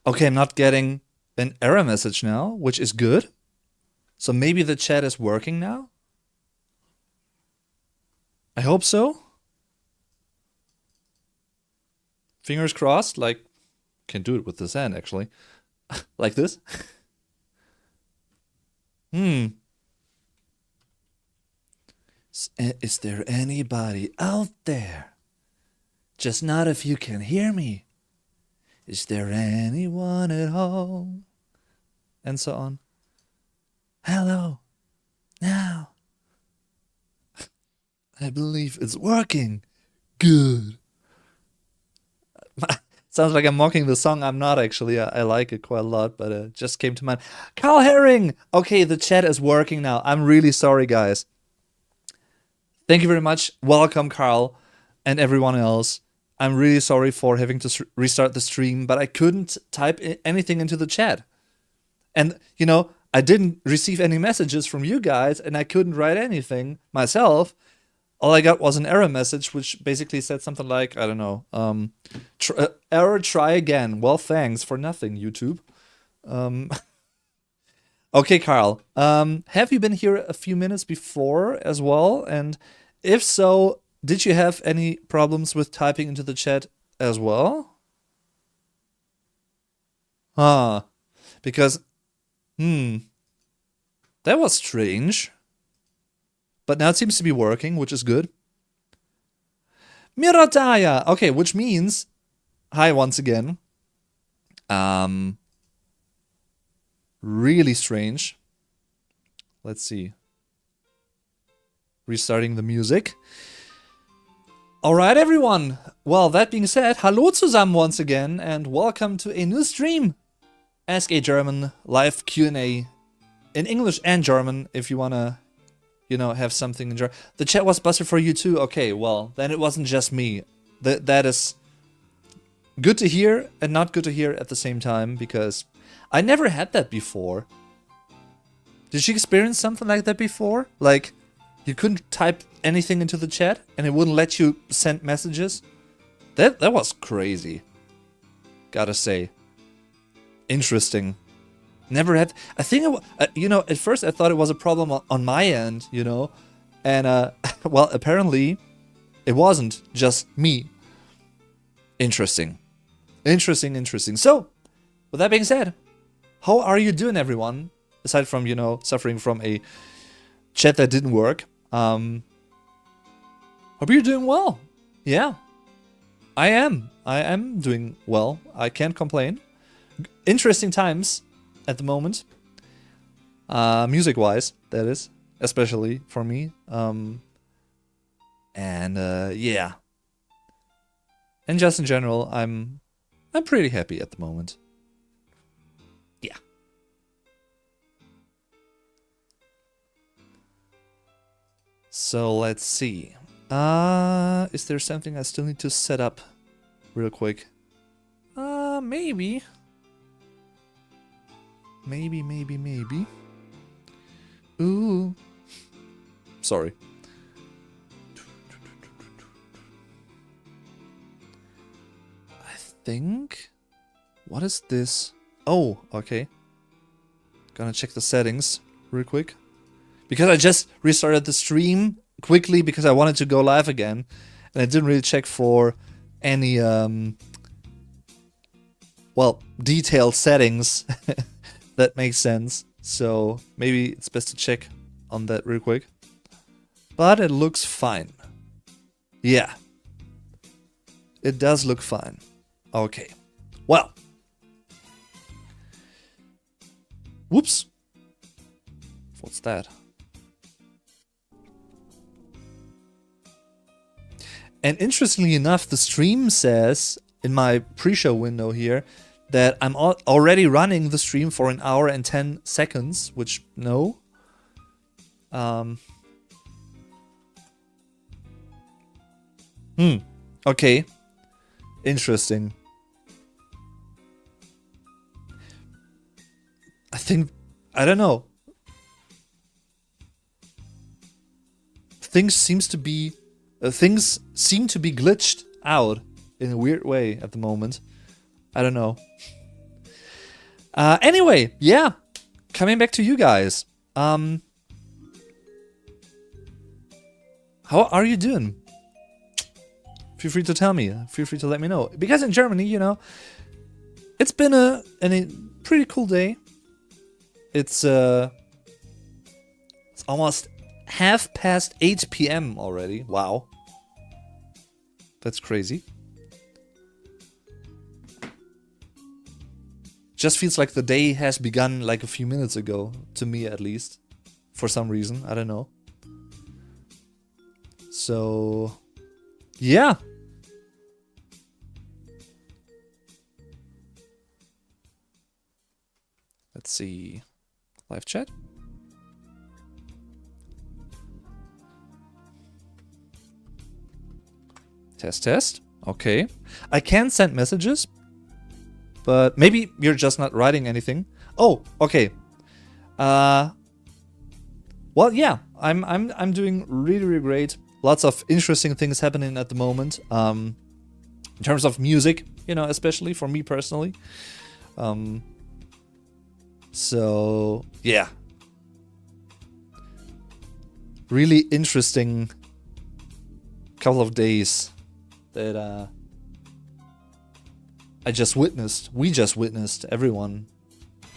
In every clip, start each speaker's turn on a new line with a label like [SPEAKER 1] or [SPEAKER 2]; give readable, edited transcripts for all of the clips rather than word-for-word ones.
[SPEAKER 1] Okay, I'm not getting an error message now, which is good. So maybe the chat is working now? I hope so. Fingers crossed, like, can do it with this hand actually. Like this. Hmm. Is there anybody out there? Just not if you can hear me. Is there anyone at home? And so on. Hello. Now. I believe it's working. Good. Sounds like I'm mocking the song. I'm not actually. I like it quite a lot, but it just came to mind. Carl Herring! Okay, the chat is working now. I'm really sorry, guys. Thank you very much. Welcome, Carl, and everyone else. I'm really sorry for having to restart the stream, but I couldn't type anything into the chat. And, you know, I didn't receive any messages from you guys, and I couldn't write anything myself. All I got was an error message, which basically said something like, I don't know, error, try again. Well, thanks for nothing, YouTube. Okay, Carl. Have you been here a few minutes before as well? And if so, did you have any problems with typing into the chat as well? Ah, because, that was strange. But now it seems to be working, which is good. Mirataya! Okay, which means, hi once again. Really strange. Let's see. Restarting the music. Alright, everyone. Well, that being said, hallo zusammen once again, and welcome to a new stream. Ask a German live Q&A in English and German if you wanna, you know, have something in German. The chat was busted for you too? Okay, well, then it wasn't just me. That is good to hear and not good to hear at the same time, because I never had that before. Did you experience something like that before? Like, you couldn't type anything into the chat and it wouldn't let you send messages? That was crazy. Gotta say. Interesting. Never had. I think, you know, at first I thought it was a problem on my end, you know? And, well, apparently it wasn't just me. Interesting. Interesting. So, with that being said, how are you doing, everyone? Aside from, you know, suffering from a chat that didn't work. Hope you're doing well. Yeah. I am doing well. I can't complain. Interesting times at the moment. Music-wise, that is. Especially for me. Yeah. And just in general, I'm pretty happy at the moment. Yeah. So let's see. Is there something I still need to set up real quick? Maybe. Maybe. Ooh. Sorry. I think... What is this? Oh, okay. Gonna check the settings real quick. Because I just restarted the stream quickly because I wanted to go live again. And I didn't really check for any, well, detailed settings. That makes sense. So maybe it's best to check on that real quick. But it looks fine. Yeah. It does look fine. Okay. Well. Whoops. What's that? And interestingly enough, the stream says in my pre-show window here that I'm already running the stream for 1 hour and 10 seconds, which, no. Okay. Interesting. I don't know. Things seem to be glitched out in a weird way at the moment. I don't know. Anyway, yeah, coming back to you guys. How are you doing? Feel free to tell me. Feel free to let me know. Because in Germany, you know, it's been a pretty cool day. It's almost 8:30 p.m. already. Wow. That's crazy. Just feels like the day has begun like a few minutes ago, to me at least. For some reason, I don't know. So, yeah. Let's see. Live chat. Test, test. Okay. I can send messages, but maybe you're just not writing anything. Oh, okay. Well, yeah. I'm doing really, really great. Lots of interesting things happening at the moment. In terms of music, you know, especially for me personally. So, yeah. Really interesting couple of days that we just witnessed, everyone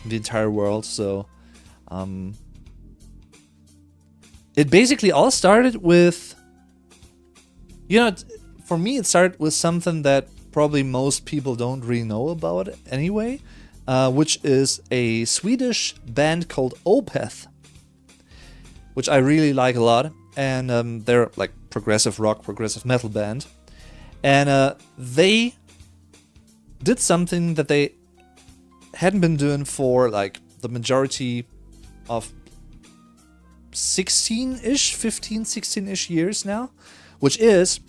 [SPEAKER 1] in the entire world. So, it basically all started with, you know, for me it started with something that probably most people don't really know about anyway, which is a Swedish band called Opeth, which I really like a lot, and they're like progressive rock, progressive metal band, and they did something that they hadn't been doing for like the majority of 16-ish years now, which is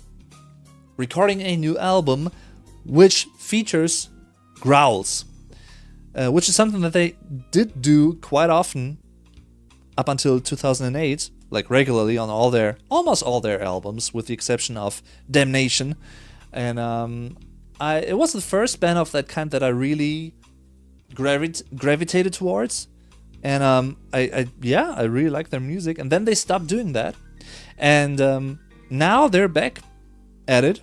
[SPEAKER 1] recording a new album which features growls, which is something that they did do quite often up until 2008, like regularly on almost all their albums, with the exception of Damnation. And it was the first band of that kind that I really gravitated towards, and I really like their music. And then they stopped doing that, and now they're back at it.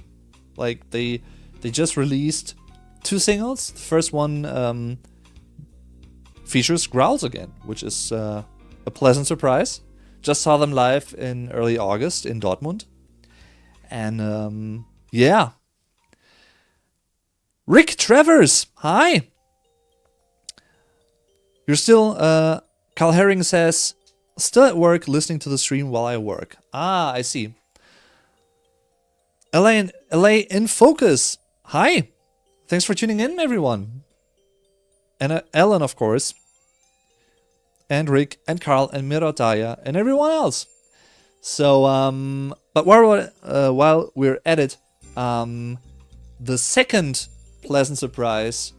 [SPEAKER 1] Like they just released 2 singles. The first one features growls again, which is a pleasant surprise. Just saw them live in early August in Dortmund, and yeah. Rick Travers, hi. You're still, Carl Herring says, still at work listening to the stream while I work. Ah, I see. LA in focus. Hi. Thanks for tuning in, everyone. And Ellen, of course. And Rick and Carl and Mirotaya and everyone else. So, but while we're at it, the second pleasant surprise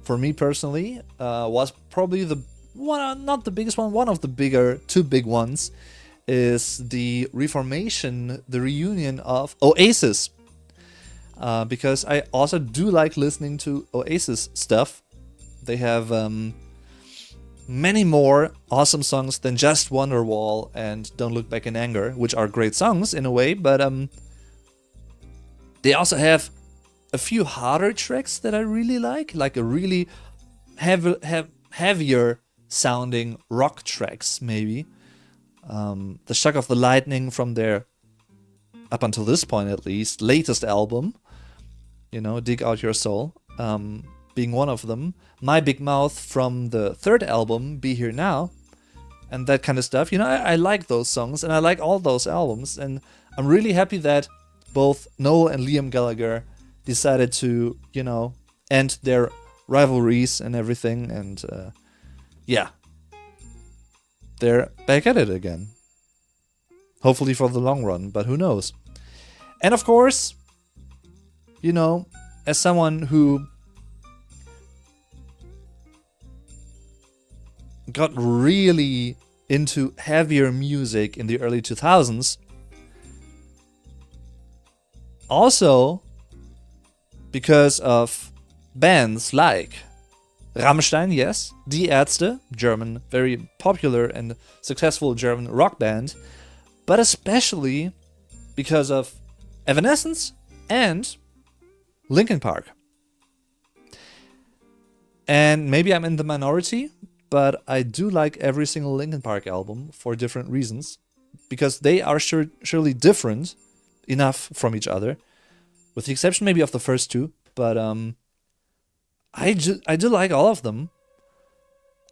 [SPEAKER 1] for me personally was probably not the biggest one, one of the 2 big ones, is the reunion of Oasis. Because I also do like listening to Oasis stuff. They have many more awesome songs than just Wonderwall and Don't Look Back in Anger, which are great songs in a way, but they also have a few harder tracks that I really like a really heavier sounding rock tracks, maybe. The Shock of the Lightning from their, up until this point at least, latest album, you know, Dig Out Your Soul, being one of them. My Big Mouth from the 3rd album, Be Here Now, and that kind of stuff. You know, I like those songs and I like all those albums, and I'm really happy that both Noel and Liam Gallagher decided to, you know, end their rivalries and everything, and yeah, they're back at it again. Hopefully for the long run, but who knows. And of course, you know, as someone who got really into heavier music in the early 2000s, also because of bands like Rammstein, yes. Die Ärzte, German, very popular and successful German rock band. But especially because of Evanescence and Linkin Park. And maybe I'm in the minority, but I do like every single Linkin Park album for different reasons. Because they are surely different enough from each other. With the exception maybe of the first two. But I do like all of them.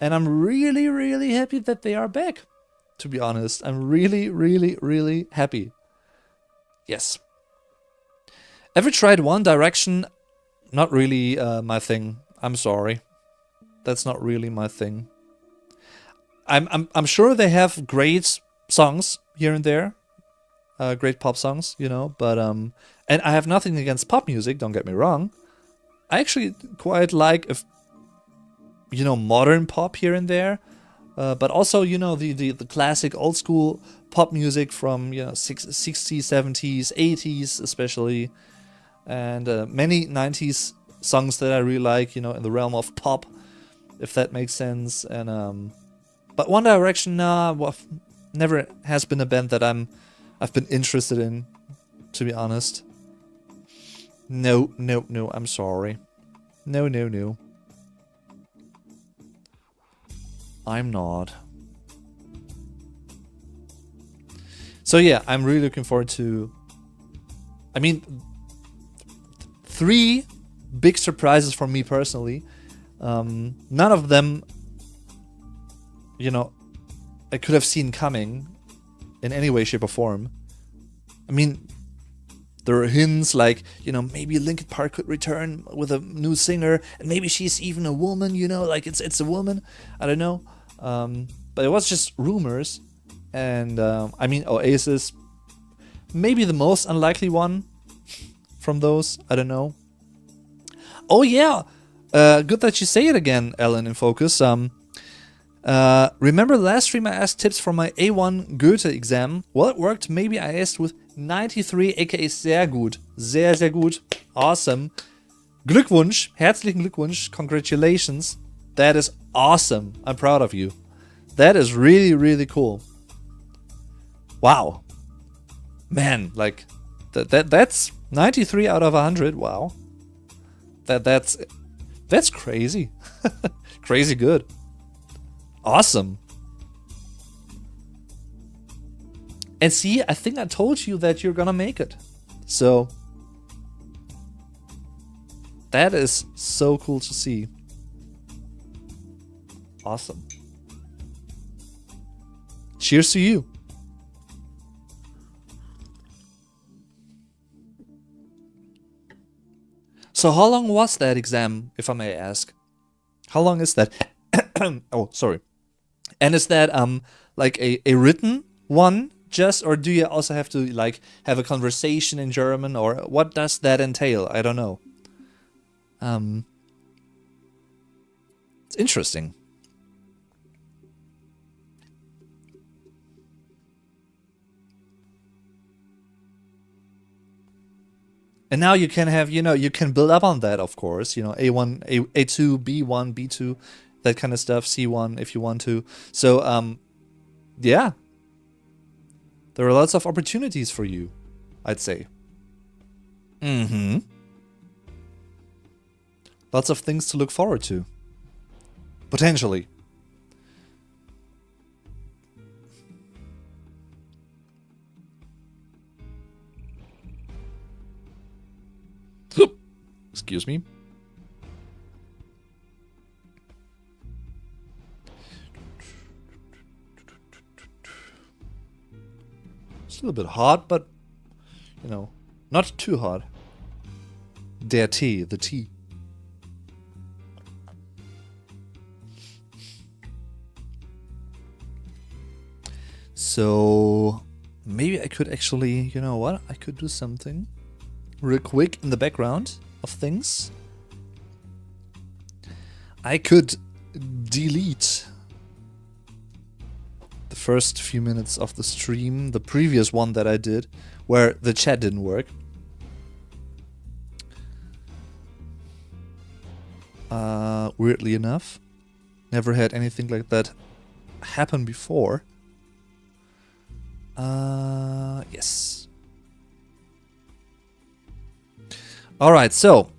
[SPEAKER 1] And I'm really, really happy that they are back. To be honest, I'm really, really, really happy. Yes. Ever tried One Direction? Not really my thing. I'm sorry. That's not really my thing. I'm sure they have great songs here and there. Great pop songs, you know, but and I have nothing against pop music, don't get me wrong. I actually quite like modern pop here and there. But also, the classic old school pop music from 60s, 70s, 80s especially. And many 90s songs that I really like, in the realm of pop, if that makes sense. And but One Direction, never has been a band that I've been interested in, to be honest. No, I'm sorry. No. I'm not. So yeah, I'm really looking forward to... 3 big surprises for me personally. None of them, I could have seen coming in any way, shape, or form. There are hints like, maybe Linkin Park could return with a new singer, and maybe she's even a woman, like it's a woman. I don't know. But it was just rumors. And, Oasis, maybe the most unlikely one from those. I don't know. Oh, yeah. Good that you say it again, Ellen in Focus. Remember last stream I asked tips for my A1 Goethe exam? Well, it worked. Maybe I asked with 93, aka sehr gut. Sehr, sehr gut. Awesome. Glückwunsch. Herzlichen Glückwunsch. Congratulations. That is awesome. I'm proud of you. That is really, really cool. Wow. Man, like, that's 93 out of 100. Wow. That's crazy. Crazy good. Awesome. And see, I think I told you that you're gonna make it. So that is so cool to see. Awesome. Cheers to you. So how long was that exam, if I may ask? How long is that? Oh, sorry. And is that like a written one just, or do you also have to like have a conversation in German, or what does that entail? I don't know. It's interesting. And now you can have, you can build up on that, of course. A1, A2, B1, B2, that kind of stuff. C1 if you want to. So, yeah. There are lots of opportunities for you, I'd say. Mm-hmm. Lots of things to look forward to. Potentially. Excuse me. It's a little bit hot, but, not too hot. Der Tee, the tea. So, maybe I could actually, I could do something real quick in the background of things. I could delete the first few minutes of the stream, the previous one that I did, where the chat didn't work. weirdly enough. Never had anything like that happen before. Yes. Alright, so.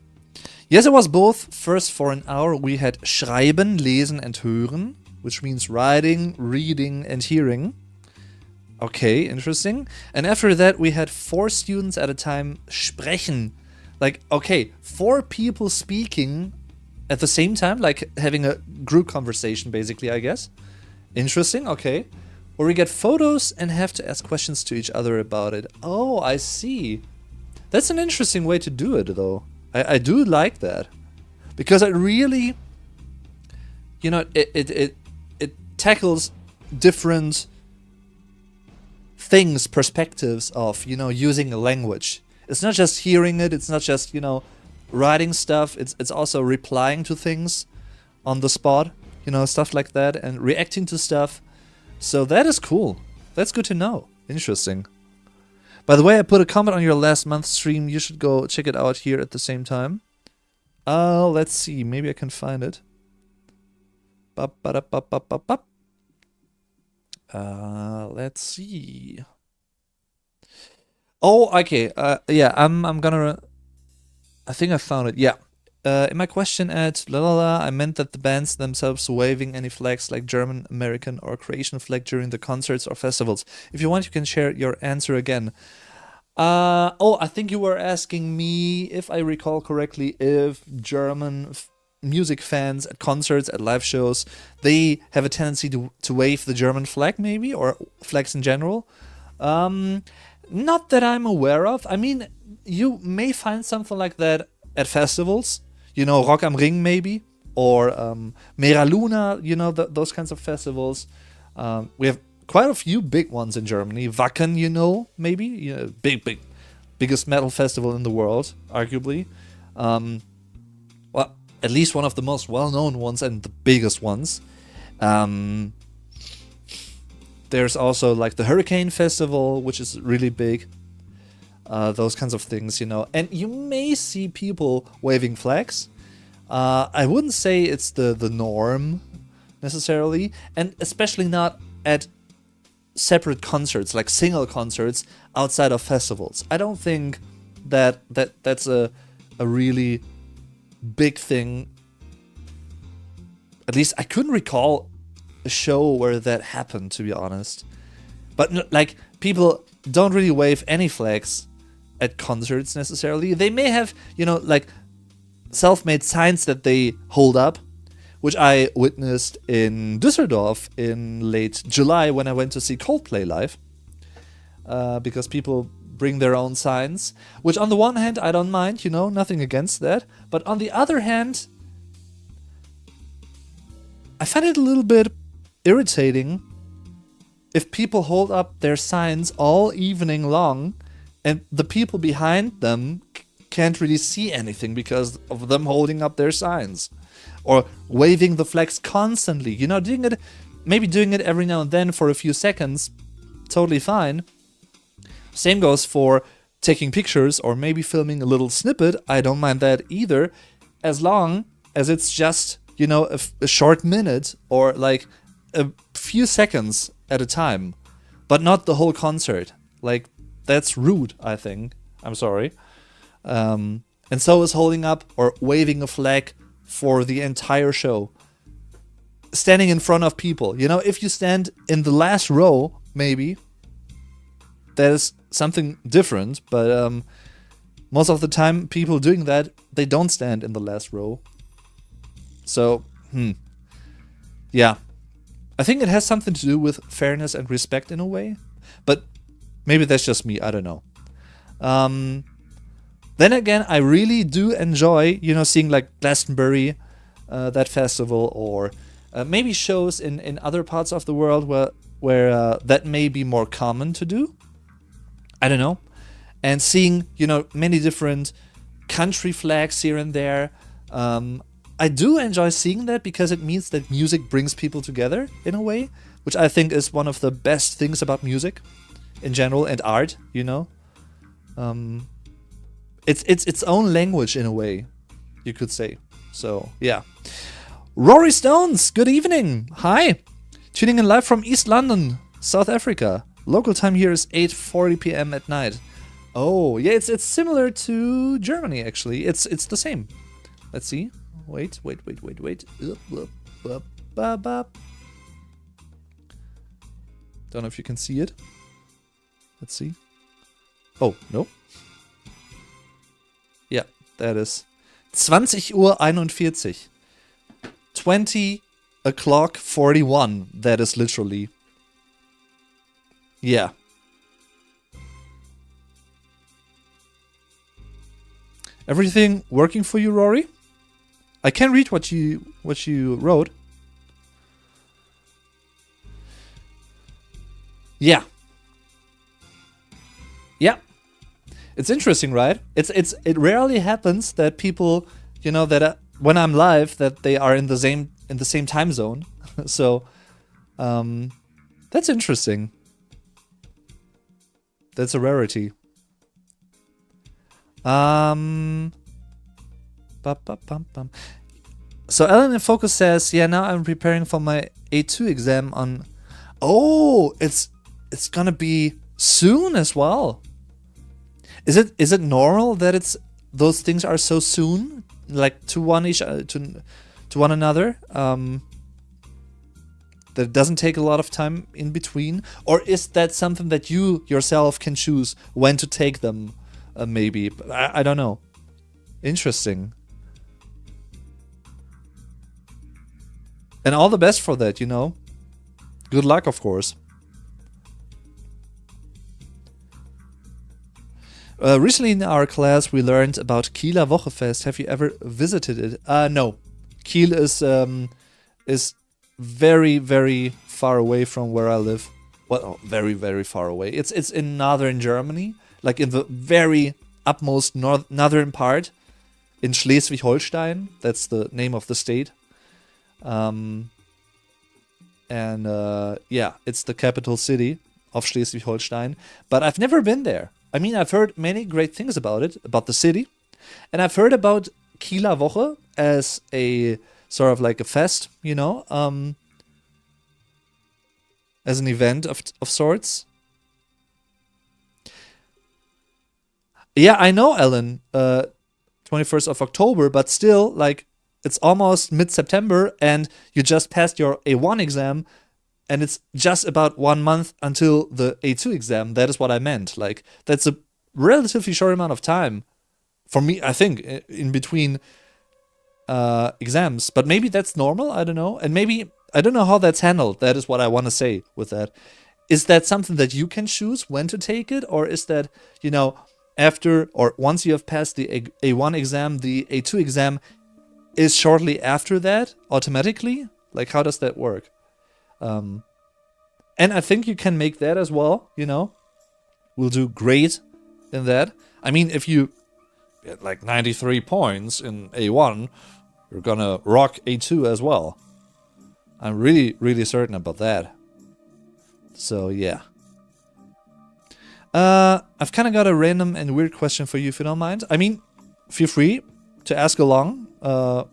[SPEAKER 1] Yes, it was both. First, for an hour, we had schreiben, lesen and hören, which means writing, reading and hearing. Okay, interesting. And after that, we had 4 students at a time sprechen. Like, okay, 4 people speaking at the same time, like having a group conversation, basically, I guess. Interesting, okay. Or we get photos and have to ask questions to each other about it. Oh, I see. That's an interesting way to do it, though. I do like that. Because it really, you know, it tackles different things, perspectives of, you know, using a language. It's not just hearing it, it's not just, you know, writing stuff, it's also replying to things on the spot, you know, stuff like that, and reacting to stuff. So that is cool. That's good to know. Interesting. By the way, I put a comment on your last month stream. You should go check it out here at the same time. Let's see. Maybe I can find it. Let's see. Oh, okay. Yeah, I'm gonna. I think I found it. Yeah. In my question at I meant that the bands themselves waving any flags like German, American, or Croatian flag during the concerts or festivals. If you want, you can share your answer again. Oh, I think you were asking me, if I recall correctly, if German music fans at concerts, at live shows, they have a tendency to wave the German flag, maybe, or flags in general. Not that I'm aware of. I mean, you may find something like that at festivals. You know, Rock am Ring maybe, or Mera Luna, you know, those kinds of festivals. We have quite a few big ones in Germany. Wacken, you know, maybe, you know, biggest metal festival in the world, arguably. Well, at least one of the most well-known ones and the biggest ones. There's also like the Hurricane Festival, which is really big. Those kinds of things, you know. And you may see people waving flags. I wouldn't say it's the norm, necessarily. And especially not at separate concerts, like single concerts outside of festivals. I don't think that's a really big thing. At least I couldn't recall a show where that happened, to be honest. But like, people don't really wave any flags at concerts necessarily. They may have, you know, like self-made signs that they hold up, which I witnessed in Düsseldorf in late July when I went to see Coldplay live. Because people bring their own signs, which on the one hand I don't mind, you know, nothing against that. But on the other hand, I find it a little bit irritating if people hold up their signs all evening long and the people behind them can't really see anything because of them holding up their signs. Or waving the flags constantly, you know, doing it every now and then for a few seconds, totally fine. Same goes for taking pictures or maybe filming a little snippet. I don't mind that either, as long as it's just, you know, a short minute or like a few seconds at a time, but not the whole concert. Like, that's rude, I think. I'm sorry. And so is holding up or waving a flag for the entire show. Standing in front of people. You know, if you stand in the last row, maybe, that is something different. But most of the time, people doing that, they don't stand in the last row. So, yeah. I think it has something to do with fairness and respect in a way. But maybe that's just me, I don't know. Then again, I really do enjoy, you know, seeing like Glastonbury, that festival, or maybe shows in other parts of the world where that may be more common to do. I don't know. And seeing, you know, many different country flags here and there. I do enjoy seeing that because it means that music brings people together in a way, which I think is one of the best things about music in general and art, you know. It's its own language in a way, you could say. So, yeah. Rory Stones, good evening. Hi. Tuning in live from East London, South Africa. Local time here is 8:40 p.m. at night. Oh, yeah, it's similar to Germany, actually. It's the same. Let's see. Wait. Up. Don't know if you can see it. Let's see. Oh, no. Yeah, that is 20:41. 20:41. That is literally. Yeah. Everything working for you, Rory? I can read what you wrote. Yeah. Yeah. It's interesting, right? It rarely happens that people, that when I'm live, that they are in the same time zone. So, that's interesting. That's a rarity. So Ellen in Focus says, yeah, now I'm preparing for my A2 exam on. Oh, it's gonna be soon as well. Is it normal that those things are so soon, like to one another? That it doesn't take a lot of time in between, or is that something that you yourself can choose when to take them? Maybe I don't know. Interesting. And all the best for that. Good luck, of course. Recently in our class we learned about Kieler Wochefest. Have you ever visited it? No. Kiel is very, very far away from where I live. Well, very, very far away. It's in northern Germany, like in the very utmost northern part, in Schleswig-Holstein. That's the name of the state. Yeah, it's the capital city of Schleswig-Holstein. But I've never been there. I mean, I've heard many great things about it, about the city. And I've heard about Kieler Woche as a sort of like a fest, as an event of sorts. Yeah, I know, Ellen, 21st of October, but still, like, it's almost mid-September and you just passed your A1 exam and it's just about 1 month until the A2 exam. That is what I meant. Like, that's a relatively short amount of time for me, I think, in between exams. But maybe that's normal, I don't know. And maybe, I don't know how that's handled. That is what I want to say with that. Is that something that you can choose when to take it? Or is that, after or once you have passed the A1 exam, the A2 exam is shortly after that automatically? Like, how does that work? And I think you can make that as well, We'll do great in that. I mean, if you get like 93 points in A1, you're gonna rock A2 as well. I'm really, really certain about that. So, yeah. I've kind of got a random and weird question for you, if you don't mind. I mean, feel free to ask along.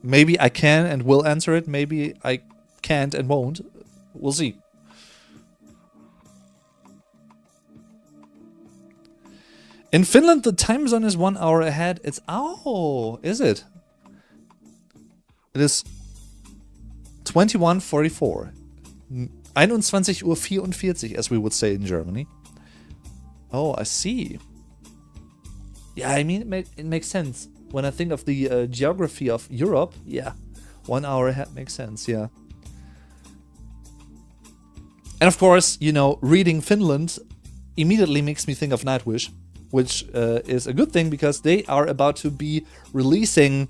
[SPEAKER 1] Maybe I can and will answer it. Maybe I can't and won't. We'll see. In Finland, the time zone is 1 hour ahead. Is it? It is 21:44. 21:44, as we would say in Germany. Oh, I see. Yeah, I mean, it makes sense. When I think of the geography of Europe, yeah, 1 hour ahead makes sense, yeah. And of course, reading Finland immediately makes me think of Nightwish, which is a good thing because they are about to be releasing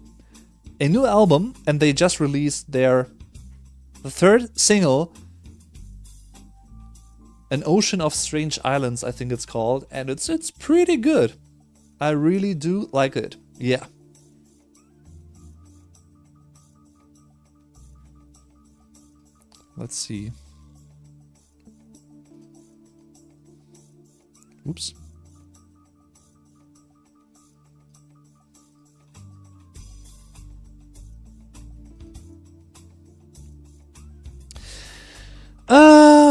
[SPEAKER 1] a new album, and they just released the third single, An Ocean of Strange Islands, I think it's called, and it's pretty good. I really do like it. Yeah. Let's see. Oops.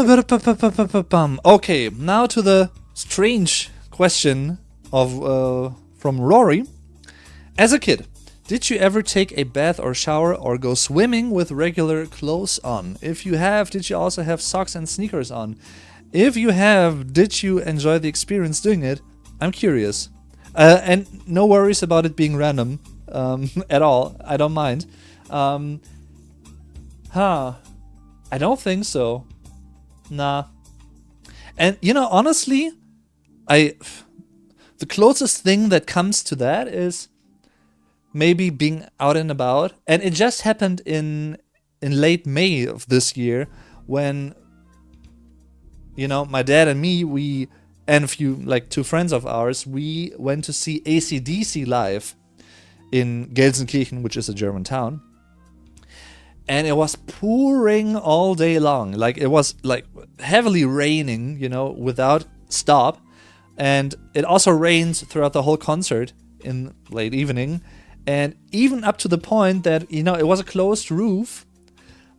[SPEAKER 1] Okay, now to the strange question of from Rory. As a kid, did you ever take a bath or shower or go swimming with regular clothes on? If you have, did you also have socks and sneakers on? If you have, did you enjoy the experience doing it? I'm curious. And no worries about it being random at all. I don't mind. I don't think so. Nah. And you know, honestly, the closest thing that comes to that is maybe being out and about. And it just happened in late May of this year when, you know, my dad and me, and a few, like 2 friends of ours, we went to see AC/DC live in Gelsenkirchen, which is a German town. And it was pouring all day long. Like, it was like heavily raining, you know, without stop. And it also rained throughout the whole concert in late evening. And even up to the point that, you know, it was a closed roof,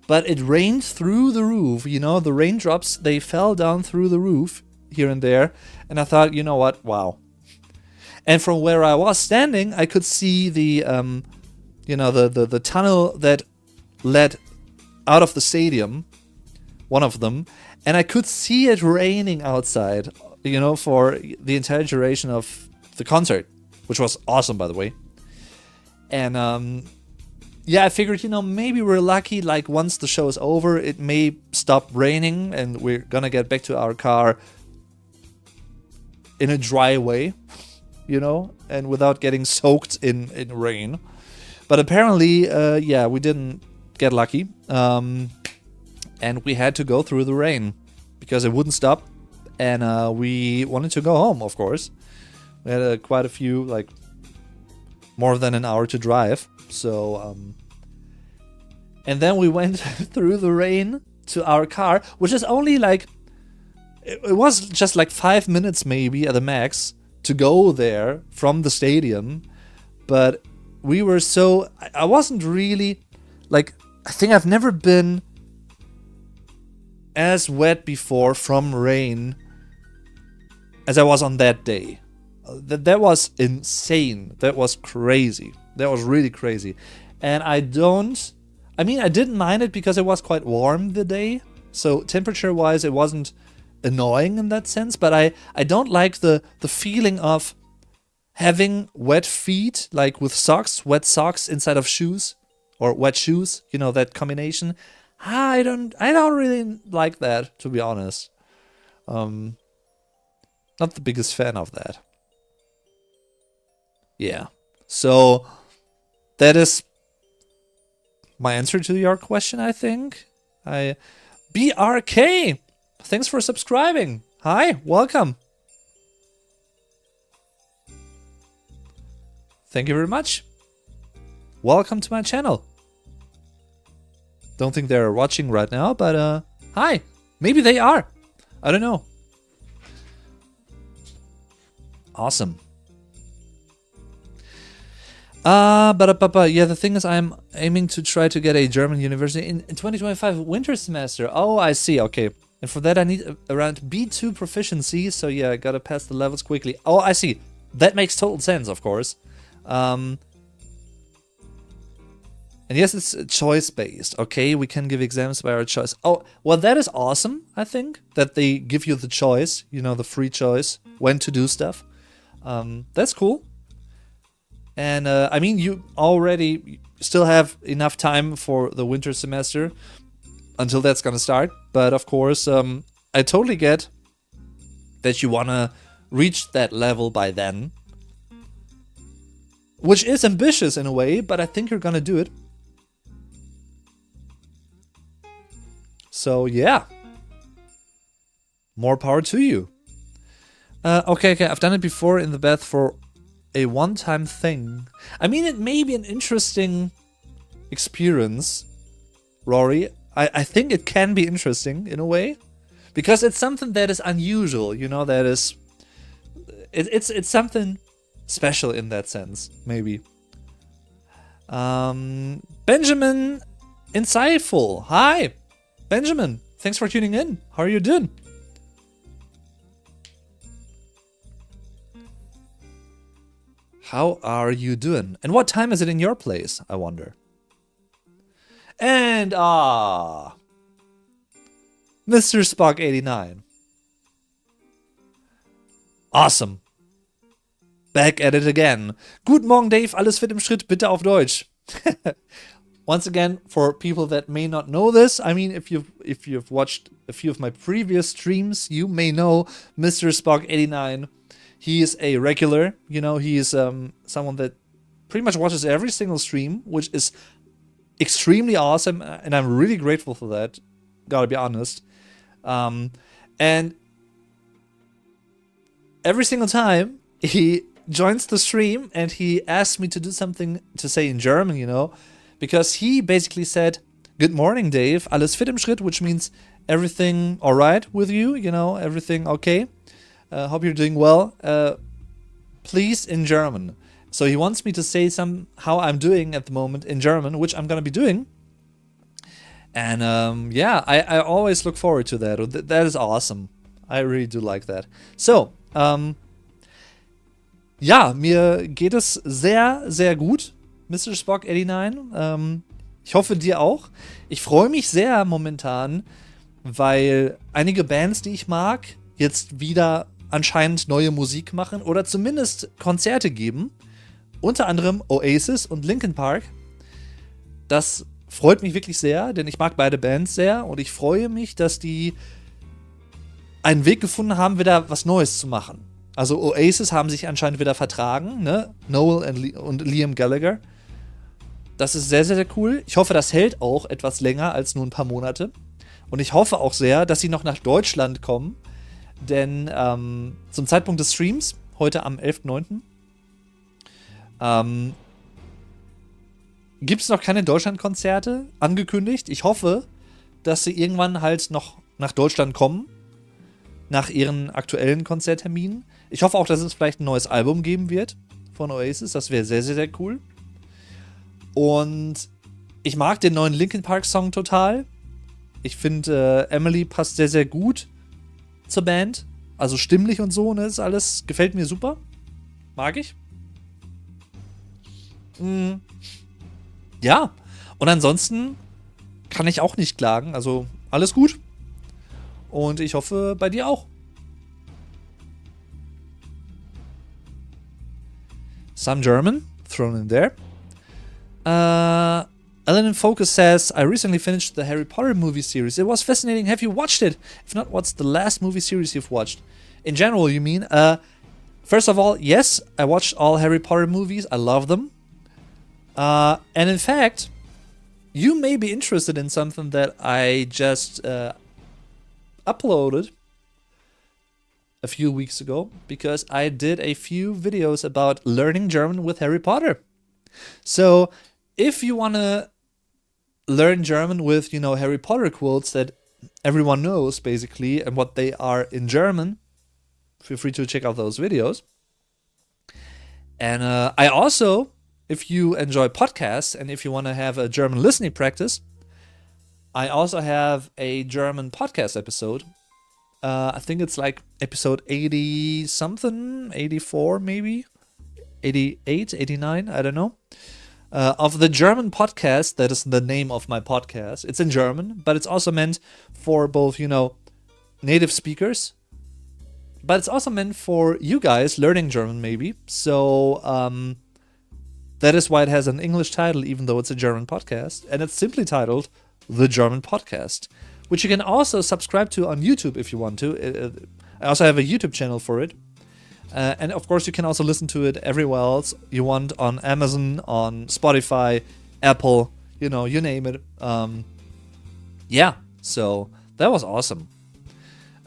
[SPEAKER 1] but it rained through the roof. You know, the raindrops, they fell down through the roof here and there. And I thought, you know what? Wow. And from where I was standing, I could see the, you know, the tunnel that led out of the stadium, one of them, and I could see it raining outside, you know, for the entire duration of the concert, which was awesome, by the way. And yeah, I figured, you know, maybe we're lucky, like once the show is over, it may stop raining and we're gonna get back to our car in a dry way, you know, and without getting soaked in rain. But apparently, yeah, we didn't get lucky, and we had to go through the rain because it wouldn't stop, and we wanted to go home, of course. We had quite a few, like more than an hour to drive, so and then we went through the rain to our car, which is only like, it was just like 5 minutes maybe at the max to go there from the stadium. But we were so, I wasn't really, like, I think I've never been as wet before from rain as I was on that day. That was insane. That was crazy. That was really crazy. And I didn't mind it because it was quite warm the day. So temperature wise, it wasn't annoying in that sense. But I don't like the feeling of having wet feet, like with socks, wet socks inside of shoes. Or wet shoes, you know, that combination. I don't really like that, to be honest. Not the biggest fan of that. Yeah. So that is my answer to your question, I think. BRK, thanks for subscribing. Hi, welcome. Thank you very much. Welcome to my channel. Don't think they're watching right now, but hi. Maybe they are. I don't know. Awesome. Yeah, the thing is, I'm aiming to try to get a German university in 2025 winter semester. Oh, I see. Okay. And for that, I need around B2 proficiency. So yeah, I gotta pass the levels quickly. Oh, I see. That makes total sense, of course. And yes, it's choice-based. Okay, we can give exams by our choice. Oh, well, that is awesome, I think, that they give you the choice, you know, the free choice, when to do stuff. That's cool. And, I mean, you already still have enough time for the winter semester until that's gonna start. But, of course, I totally get that you wanna reach that level by then. Which is ambitious in a way, but I think you're gonna do it. So yeah, more power to you. Okay, I've done it before in the bath for a one-time thing. I mean, it may be an interesting experience, Rory. I think it can be interesting in a way, because it's something that is unusual, you know, that is, it's something special in that sense, maybe. Benjamin Insightful. Hi, Benjamin. thanks for tuning in. How are you doing? How are you doing? And what time is it in your place, I wonder? And Mr. Spock 89. Awesome. Back at it again. Guten Morgen, Dave. Alles fit im Schritt. Bitte auf Deutsch. Once again, for people that may not know this, I mean, if you've watched a few of my previous streams, you may know Mr. Spock 89. He is a regular. You know, he is someone that pretty much watches every single stream, which is extremely awesome, and I'm really grateful for that. Gotta be honest. And every single time he joins the stream and he asks me to do something to say in German, you know, because he basically said, "Good morning, Dave. Alles fit im Schritt," which means everything all right with you, you know, everything okay. Hope you're doing well. Please in German. So he wants me to say how I'm doing at the moment in German, which I'm gonna be doing. And yeah, I always look forward to that. That is awesome. I really do like that. So, ja, mir geht es sehr, sehr gut, Mr. Spock 89. Ich hoffe, dir auch. Ich freue mich sehr momentan, weil einige Bands, die ich mag, jetzt wieder anscheinend neue Musik machen oder zumindest Konzerte geben. Unter anderem Oasis und Linkin Park. Das freut mich wirklich sehr, denn ich mag beide Bands sehr und ich freue mich, dass die einen Weg gefunden haben, wieder was Neues zu machen. Also Oasis haben sich anscheinend wieder vertragen, ne? Noel und Liam Gallagher. Das ist sehr, sehr, sehr cool. Ich hoffe, das hält auch etwas länger als nur ein paar Monate. Und ich hoffe auch sehr, dass sie noch nach Deutschland kommen. Denn zum Zeitpunkt des Streams, heute am 11.09., gibt es noch keine Deutschlandkonzerte angekündigt. Ich hoffe, dass sie irgendwann halt noch nach Deutschland kommen, nach ihren aktuellen Konzertterminen. Ich hoffe auch, dass es vielleicht ein neues Album geben wird von Oasis. Das wäre sehr, sehr, sehr cool. Und ich mag den neuen Linkin Park Song total. Ich finde, Emily passt sehr, sehr gut zur Band. Also stimmlich und so, ne, ist alles, gefällt mir super. Mag ich. Ja, und ansonsten kann ich auch nicht klagen. Also alles gut. Und ich hoffe, bei dir auch. Some German thrown in there. Ellen in Focus says, I recently finished the Harry Potter movie series. It was fascinating. Have you watched it? If not, what's the last movie series you've watched? In general, you mean? First of all, yes, I watched all Harry Potter movies. I love them. And in fact, you may be interested in something that I just uploaded a few weeks ago, because I did a few videos about learning German with Harry Potter. So if you want to learn German with, you know, Harry Potter quotes that everyone knows basically and what they are in German, feel free to check out those videos. And I also, if you enjoy podcasts and if you want to have a German listening practice, I also have a German podcast episode. I think it's like episode 80 something, 84 maybe, 88, 89, I don't know. Of the German podcast, that is the name of my podcast. It's in German, but it's also meant for both, you know, native speakers, but it's also meant for you guys learning German maybe. So that is why it has an English title, even though it's a German podcast. And it's simply titled The German Podcast, which you can also subscribe to on YouTube if you want to. I also have a YouTube channel for it. And of course, you can also listen to it everywhere else you want, on Amazon, on Spotify, Apple, you know, you name it. Yeah, so that was awesome.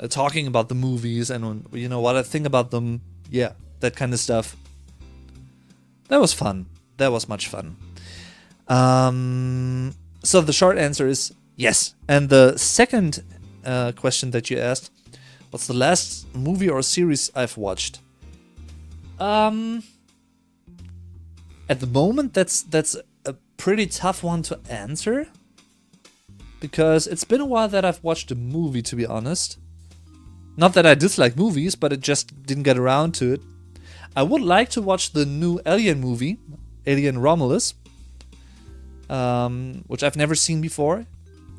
[SPEAKER 1] Talking about the movies and, you know, what I think about them. Yeah, that kind of stuff. That was fun. That was much fun. So the short answer is yes. And the second question that you asked, what's the last movie or series I've watched? At the moment, that's a pretty tough one to answer, because it's been a while that I've watched a movie, to be honest. Not that I dislike movies, but it just didn't get around to it. I would like to watch the new Alien movie, Alien Romulus, which I've never seen before.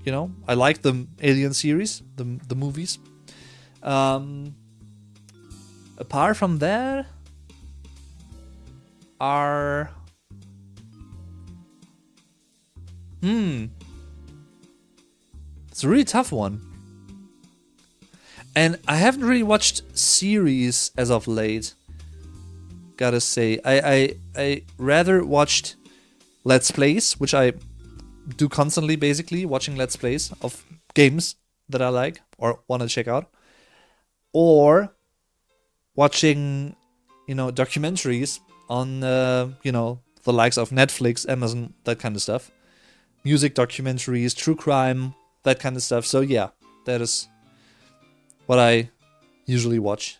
[SPEAKER 1] You know, I like the Alien series, the movies. Apart from that, are... It's a really tough one. And I haven't really watched series as of late. Gotta say, I rather watched Let's Plays, which I do constantly, basically, watching Let's Plays of games that I like or want to check out. Or watching, documentaries on, the likes of Netflix, Amazon, that kind of stuff. Music documentaries, true crime, that kind of stuff. So yeah, that is what I usually watch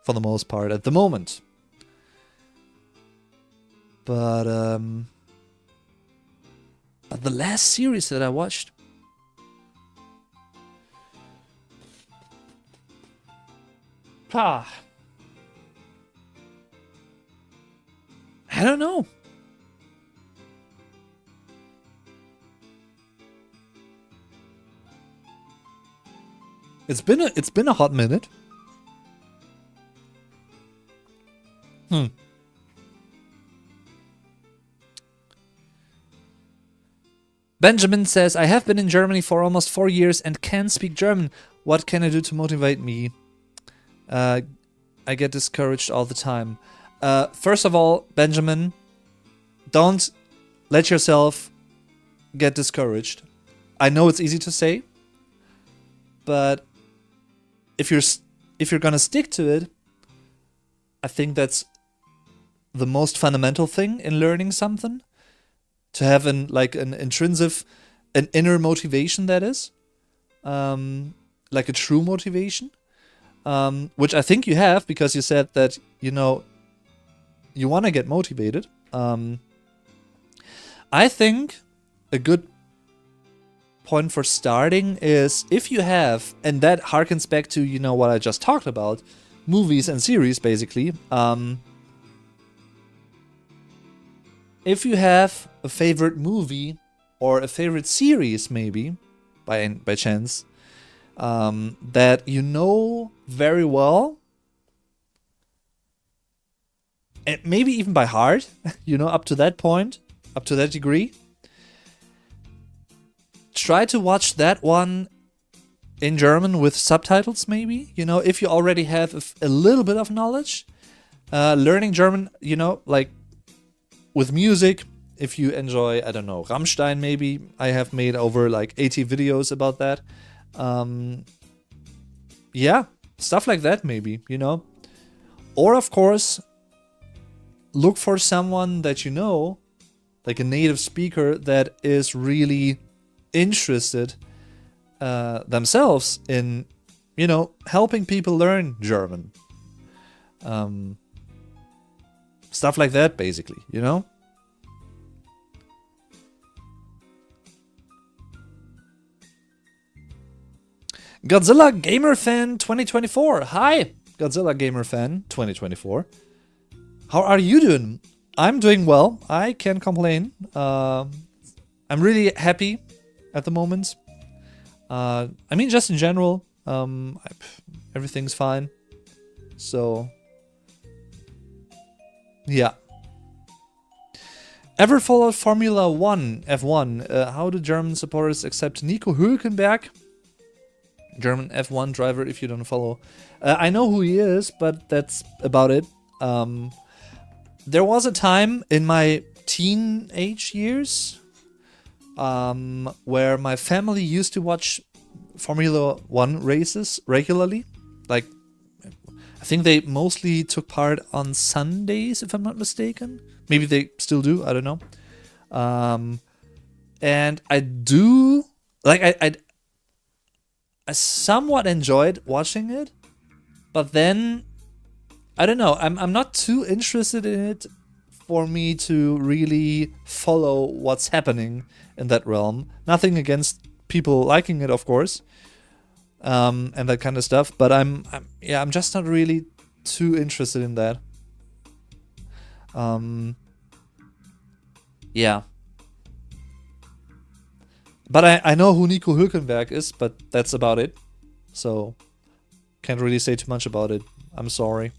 [SPEAKER 1] for the most part at the moment. But the last series that I watched, I don't know. It's been a hot minute. Benjamin says, I have been in Germany for almost 4 years and can speak German. What can I do to motivate me? I get discouraged all the time. First of all, Benjamin, don't let yourself get discouraged. I know it's easy to say, but if you're gonna stick to it, I think that's the most fundamental thing in learning something. To have an intrinsic, an inner motivation, that is, like a true motivation, which I think you have, because you said that you want to get motivated. I think a good point for starting is, if you have, and that harkens back to what I just talked about, movies and series, basically. If you have a favorite movie or a favorite series, maybe by chance, that you know very well, and maybe even by heart, up to that point, up to that degree, try to watch that one in German with subtitles, maybe. If you already have a little bit of knowledge, learning German, like with music, if you enjoy, I don't know, Rammstein, maybe. I have made over like 80 videos about that. Yeah, stuff like that, maybe, Or, of course, look for someone that like a native speaker that is really interested themselves in, helping people learn German. Stuff like that, basically, Godzilla Gamer Fan 2024. Hi, Godzilla Gamer Fan 2024. How are you doing? I'm doing well. I can't complain. I'm really happy at the moment. Just in general, everything's fine. So, yeah. Ever followed Formula 1, F1? How do German supporters accept Nico Hülkenberg? German F1 driver, if you don't follow. I know who he is, but that's about it. There was a time in my teenage years where my family used to watch Formula 1 races regularly. Like, I think they mostly took part on Sundays, if I'm not mistaken. Maybe they still do, I don't know. And I do, like, I somewhat enjoyed watching it, but then, I don't know, I'm not too interested in it for me to really follow what's happening in that realm. Nothing against people liking it, of course, and that kind of stuff. But I'm just not really too interested in that. Yeah. But I know who Nico Hülkenberg is, but that's about it. So, can't really say too much about it. I'm sorry.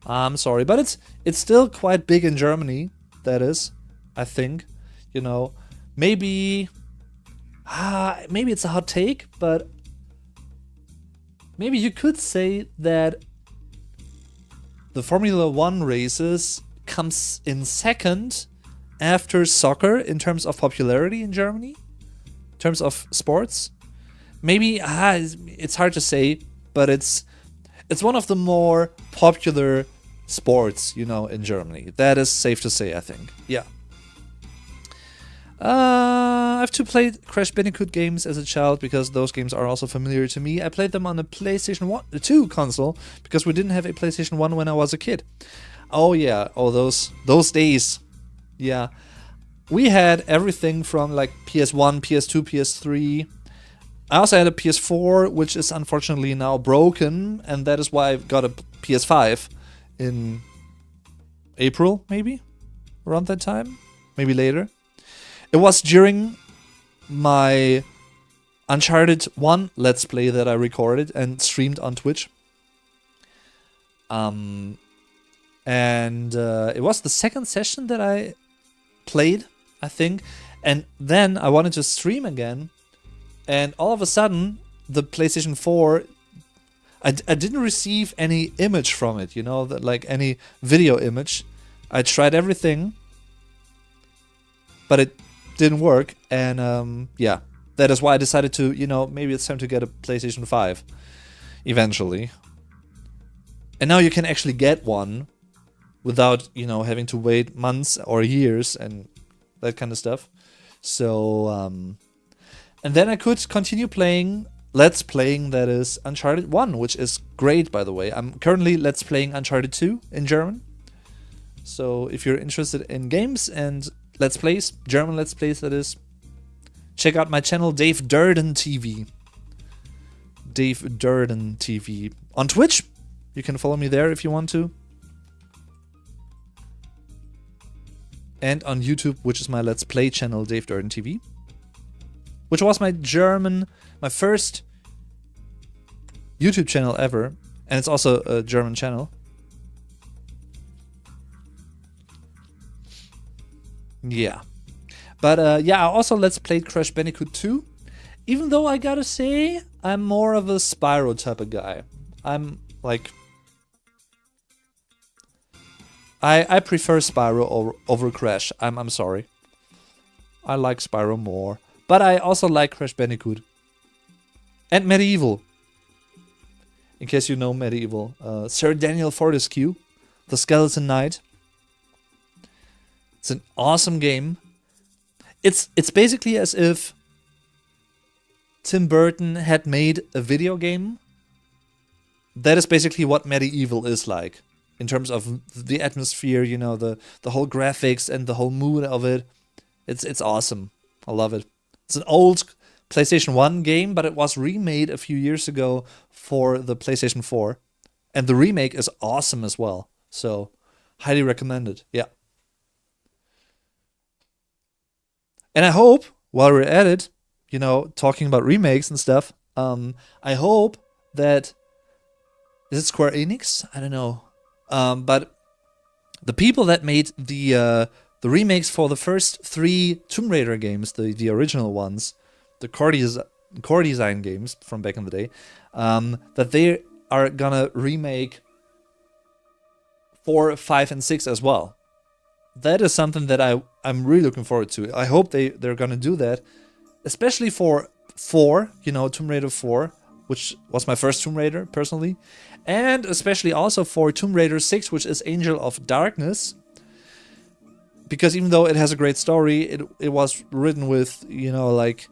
[SPEAKER 1] But it's still quite big in Germany, that is, I think. You know, maybe it's a hot take, but maybe you could say that the Formula 1 races comes in second after soccer in terms of popularity in Germany, in terms of sports. Maybe it's hard to say, but it's one of the more popular sports, you know, in Germany. That is safe to say, I think. Yeah. I've too played Crash Bandicoot games as a child because those games are also familiar to me. I played them on the PlayStation 2 console because we didn't have a PlayStation 1 when I was a kid. Oh yeah, those days. Yeah. We had everything from like PS1, PS2, PS3. I also had a PS4, which is unfortunately now broken, and that is why I got a PS5 in April, maybe? Around that time? Maybe later. It was during my Uncharted 1 Let's Play that I recorded and streamed on Twitch. And it was the second session that I played, I think. And then I wanted to stream again. And all of a sudden, the PlayStation 4, I didn't receive any image from it, you know, like any video image. I tried everything, but it didn't work. And yeah, that is why I decided to, you know, maybe it's time to get a PlayStation 5 eventually. And now you can actually get one without, you know, having to wait months or years and that kind of stuff. So, and then I could continue playing, that is, Uncharted 1, which is great, by the way. I'm currently Let's Playing Uncharted 2 in German. So if you're interested in games and Let's Plays, German Let's Plays, that is, check out my channel, Dave Durden TV. Dave Durden TV. On Twitch, you can follow me there if you want to. And on YouTube, which is my Let's Play channel, Dave Durden TV. Which was my first YouTube channel ever. And it's also a German channel. Yeah. But yeah, I also Let's Played Crash Bandicoot 2. Even though I gotta say, I'm more of a Spyro type of guy. I'm like... I prefer Spyro over Crash. I'm sorry. I like Spyro more. But I also like Crash Bandicoot. And Medieval. In case you know Medieval. Sir Daniel Fortescue. The Skeleton Knight. It's an awesome game. It's basically as if Tim Burton had made a video game. That is basically what Medieval is like. In terms of the atmosphere, you know, the whole graphics and the whole mood of it. It's awesome. I love it. It's an old PlayStation 1 game, but it was remade a few years ago for the PlayStation 4. And the remake is awesome as well. So, highly recommended. Yeah. And I hope, while we're at it, you know, talking about remakes and stuff, I hope that... Is it Square Enix? I don't know. But the people that made the remakes for the first 3 Tomb Raider games, the original ones, the core design games from back in the day, that they are gonna remake 4, 5, and 6 as well. That is something that I'm really looking forward to. I hope they're gonna do that, especially for 4, you know, Tomb Raider 4, which was my first Tomb Raider, personally. And especially also for Tomb Raider 6, which is Angel of Darkness. Because even though it has a great story, it was written with, you know, like,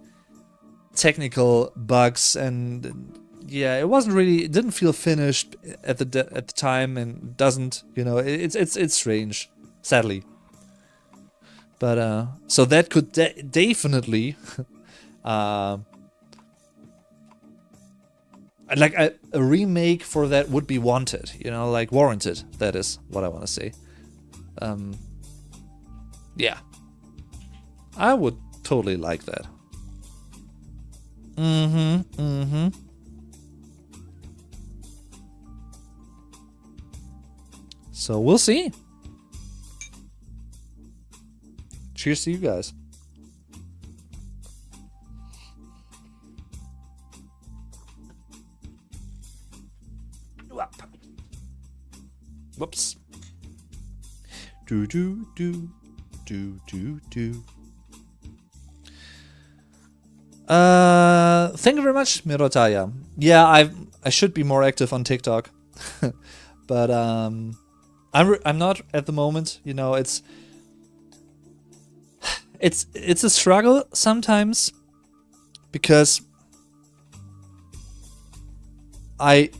[SPEAKER 1] technical bugs. And, yeah, it didn't feel finished at the time, and doesn't, you know, it's strange, sadly. But so that could definitely like a remake for that would be wanted, you know, like warranted. That is what I want to say. Yeah, I would totally like that. So we'll see. Cheers to you guys. Whoops. Do do do do do do. Thank you very much, Mirotaya. Yeah, I should be more active on TikTok, but I'm not at the moment. You know, it's a struggle sometimes because I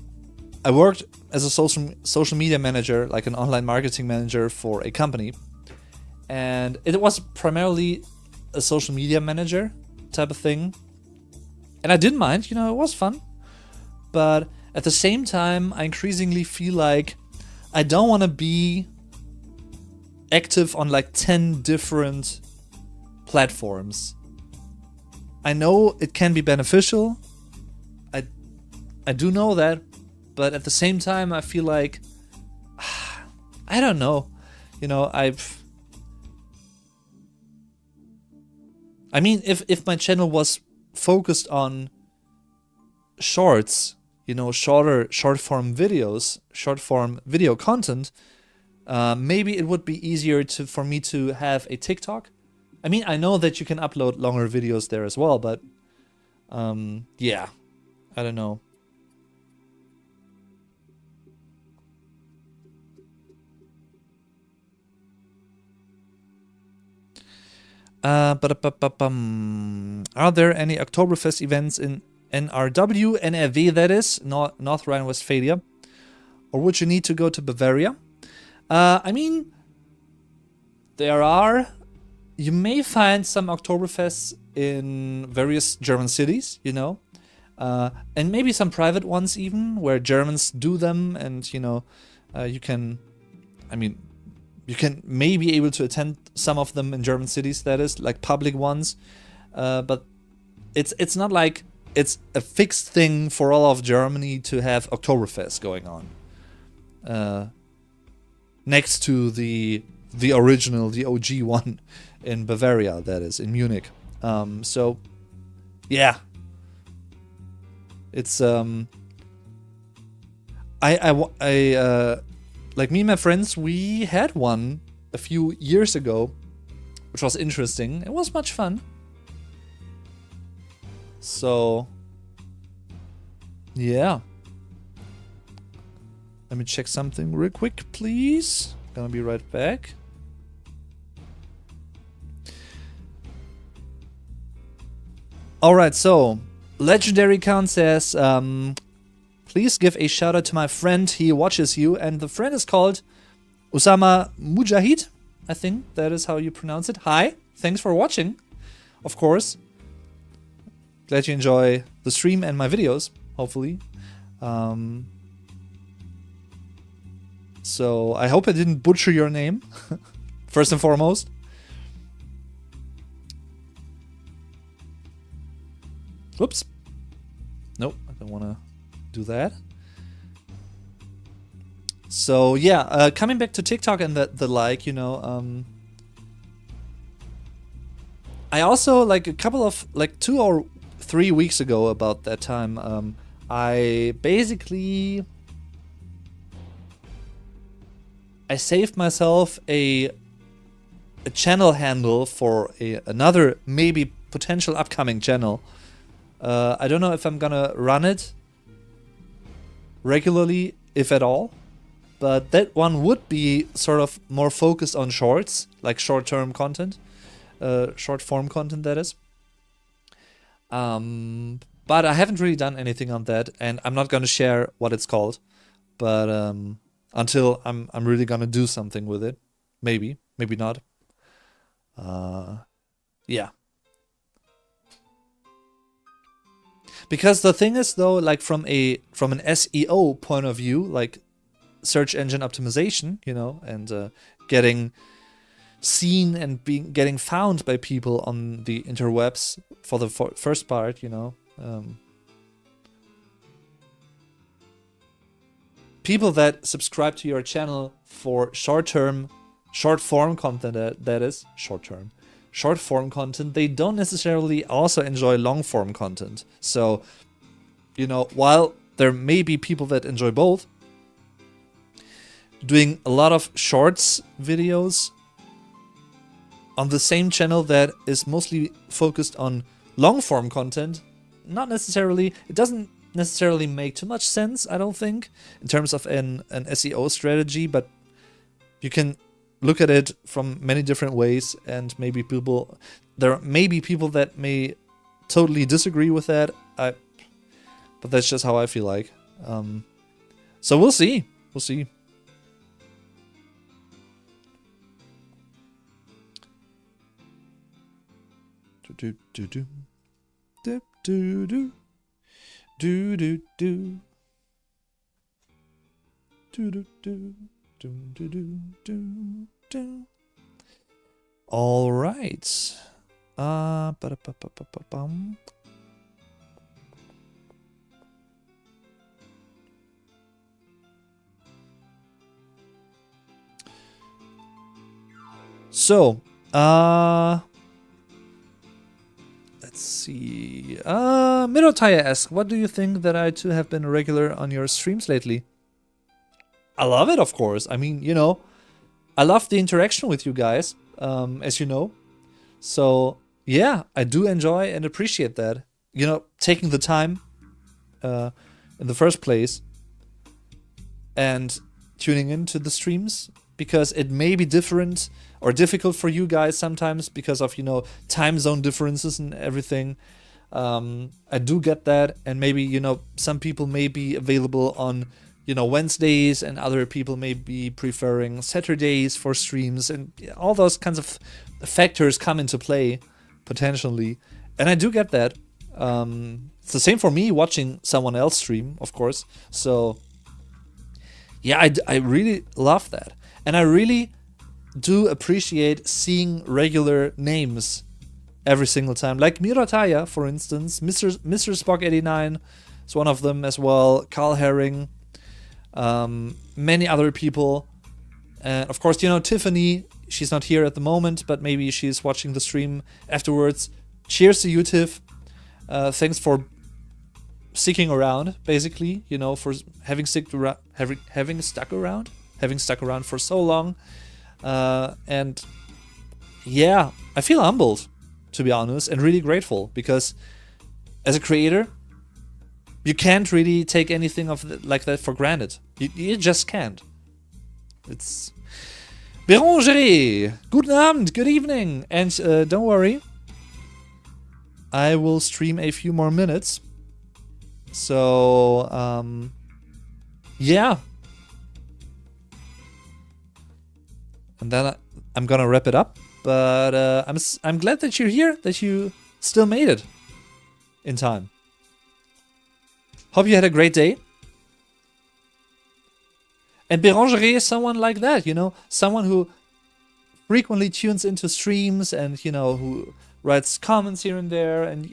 [SPEAKER 1] worked as a social media manager, like an online marketing manager for a company, and it was primarily a social media manager type of thing, and I didn't mind, you know, it was fun, but at the same time I increasingly feel like I don't want to be active on like 10 different platforms. I know it can be beneficial, I do know that, but at the same time I feel like I don't know, you know, I mean, if my channel was focused on shorts, you know, short form videos, short form video content, maybe it would be easier for me to have a TikTok. I mean, I know that you can upload longer videos there as well, but yeah, I don't know. Are there any Oktoberfest events in NRW, NRW that is, North Rhine-Westphalia? Or would you need to go to Bavaria? I mean, there are. You may find some Oktoberfests in various German cities, you know. And maybe some private ones even, where Germans do them, and, you know, you can maybe able to attend some of them in German cities, that is, like public ones. But it's not like it's a fixed thing for all of Germany to have Oktoberfest going on. Next to the original, the OG one in Bavaria, that is, in Munich. So, yeah. It's, like me and my friends, we had one a few years ago, which was interesting. It was much fun. So, yeah. Let me check something real quick, please. Gonna be right back. Alright, so, Legendary Count says, please give a shout out to my friend, he watches you, and the friend is called Usama Mujahid, I think that is how you pronounce it. Hi, thanks for watching, of course. Glad you enjoy the stream and my videos, hopefully. So I hope I didn't butcher your name, first and foremost. Whoops. Nope, I don't want to do that. So yeah, coming back to TikTok and the like, you know, I also, like, a couple of, like, 2 or 3 weeks ago, about that time, I basically saved myself a channel handle for another maybe potential upcoming channel. I don't know if I'm gonna run it regularly, if at all, but that one would be sort of more focused on shorts, like short-term content, short-form content, that is. But I haven't really done anything on that, and I'm not gonna share what it's called, but until I'm really gonna do something with it, maybe not. Yeah. Because the thing is though, like from an SEO point of view, like search engine optimization, you know, and getting seen and getting found by people on the interwebs for the first part, you know. People that subscribe to your channel for short form content, that is short form content, they don't necessarily also enjoy long form content. So, you know, while there may be people that enjoy both, doing a lot of shorts videos on the same channel that is mostly focused on long form content, it doesn't necessarily make too much sense, I don't think, in terms of an SEO strategy, but you can look at it from many different ways, and there may be people that may totally disagree with that, but that's just how I feel like. So we'll see. Do do do do do do do do do do do do do do do do. All right. So, let's see. Midotaya asks, what do you think that I too have been a regular on your streams lately? I love it, of course. I mean, you know, I love the interaction with you guys, as you know. So, yeah, I do enjoy and appreciate that. You know, taking the time in the first place and tuning into the streams, because it may be different or difficult for you guys sometimes because of, you know, time zone differences and everything. I do get that, and maybe, you know, some people may be available on, you know, Wednesdays, and other people may be preferring Saturdays for streams, and all those kinds of factors come into play potentially, and I do get that. It's the same for me watching someone else stream, of course. So yeah, I really love that, and I really do appreciate seeing regular names every single time, like Mirataya, for instance. Mr. Spock 89 is one of them as well. Carl Herring, many other people, and of course, you know, Tiffany. She's not here at the moment, but maybe she's watching the stream afterwards. Cheers to you, Tiff. Thanks for sticking around, basically. You know, for having stuck around for so long. And yeah, I feel humbled, to be honest, and really grateful, because as a creator, you can't really take anything like that for granted. You just can't. It's Beranger, guten Abend, good evening, and don't worry, I will stream a few more minutes. So yeah, and then I'm gonna wrap it up. But I'm glad that you're here, that you still made it in time. Hope you had a great day. And Beranger is someone like that, you know, someone who frequently tunes into streams, and, you know, who writes comments here and there, and,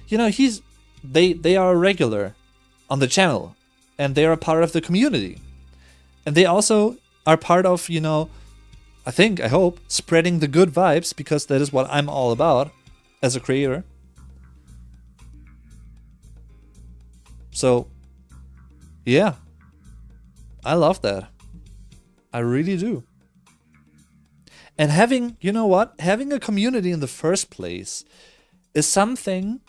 [SPEAKER 1] you know, they are a regular on the channel, and they are a part of the community, and they also are part of, you know, I hope, spreading the good vibes, because that is what I'm all about as a creator. So, yeah, I love that. I really do. And having, you know what, having a community in the first place is something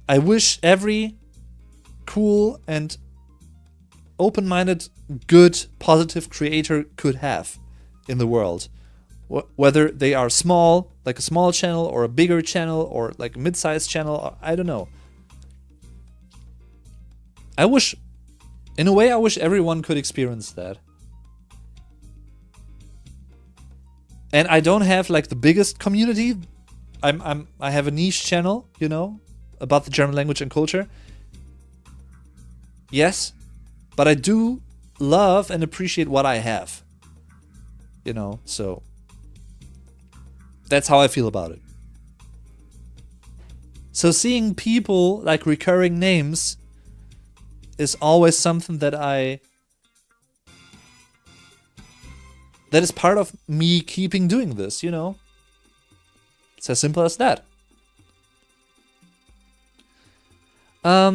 [SPEAKER 1] I wish every cool and open-minded, good, positive creator could have in the world. Whether they are small, like a small channel, or a bigger channel, or like a mid-sized channel, I don't know. In a way, I wish everyone could experience that. And I don't have like the biggest community. I have a niche channel, you know, about the German language and culture. Yes, but I do love and appreciate what I have. You know, so that's how I feel about it. So seeing people like recurring names is always something that is part of me keeping doing this, you know? It's as simple as that. So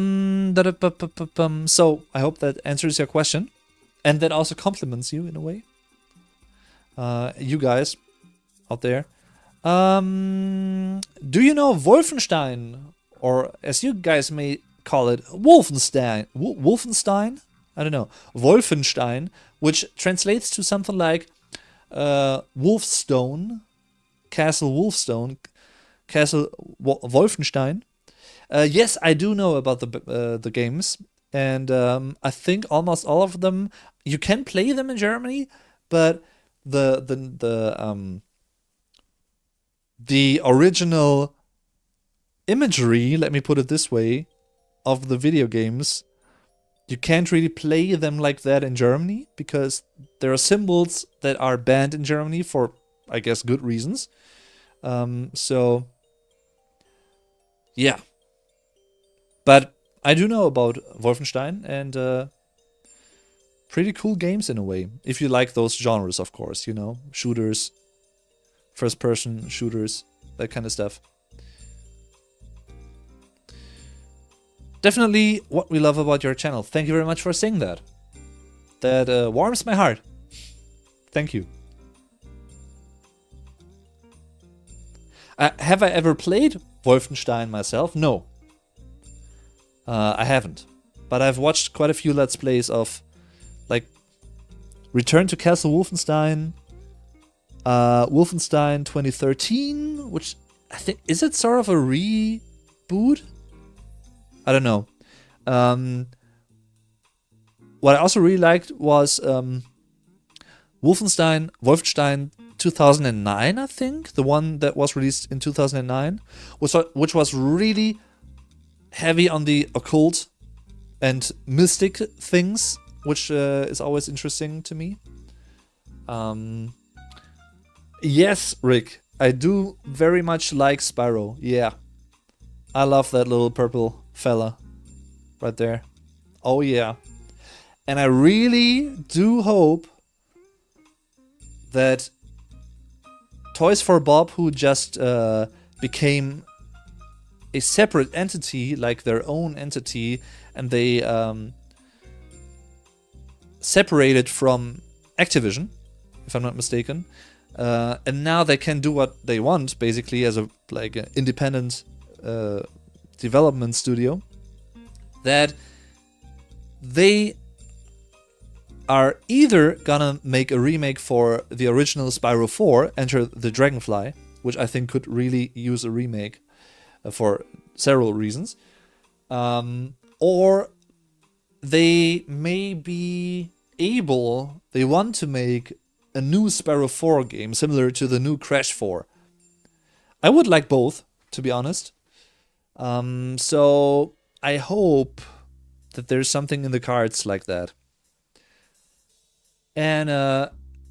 [SPEAKER 1] I hope that answers your question. And that also compliments you in a way. You guys out there. Do you know Wolfenstein? Or as you guys may call it, Wolfenstein. Wolfenstein? I don't know. Wolfenstein, which translates to something like Wolfstone. Castle Wolfstone. Castle Wolfenstein. Yes, I do know about the games. And I think almost all of them, you can play them in Germany, but the original imagery, let me put it this way, of the video games, you can't really play them like that in Germany because there are symbols that are banned in Germany for, I guess, good reasons. So, yeah. But I do know about Wolfenstein and pretty cool games in a way. If you like those genres, of course, you know, shooters, first-person shooters, that kind of stuff. Definitely what we love about your channel. Thank you very much for saying that. That warms my heart. Thank you. Have I ever played Wolfenstein myself? No. I haven't. But I've watched quite a few Let's Plays of, like, Return to Castle Wolfenstein, Wolfenstein 2013, which I think, is it sort of a reboot? I don't know. What I also really liked was Wolfenstein 2009, I think, the one that was released in 2009, which was really heavy on the occult and mystic things, which is always interesting to me. Yes, Rick, I do very much like Spyro. Yeah, I love that little purple fella right there. Oh yeah. And I really do hope that Toys for Bob, who just became a separate entity, like their own entity, and they separated from Activision, if I'm not mistaken, and now they can do what they want, basically, as an independent development studio, that they are either gonna make a remake for the original Spyro 4, Enter the Dragonfly, which I think could really use a remake for several reasons, or they may be able, they want to make a new Spyro 4 game similar to the new Crash 4. I would like both, to be honest. So I hope that there's something in the cards like that. And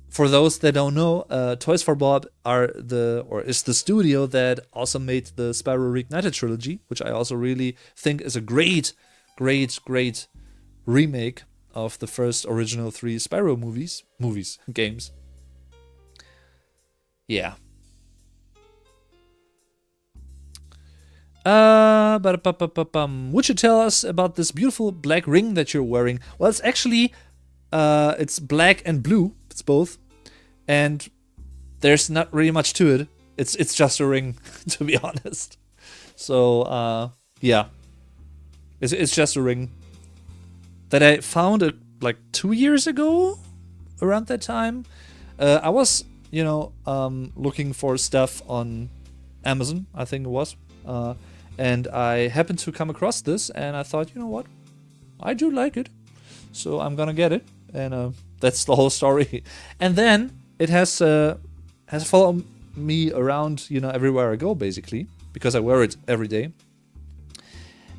[SPEAKER 1] for those that don't know, Toys for Bob is the studio that also made the Spyro Reignited trilogy, which I also really think is a great remake of the first original 3 Spyro games. Yeah. Would you tell us about this beautiful black ring that you're wearing? Well, it's actually, it's black and blue. It's both. And there's not really much to it. It's just a ring, to be honest. So, yeah. It's just a ring that I found like 2 years ago, around that time. I was, looking for stuff on Amazon, I think it was. And I happened to come across this, and I thought, you know what? I do like it. So I'm gonna get it. And that's the whole story. And then it has has followed me around, everywhere I go, basically, because I wear it every day.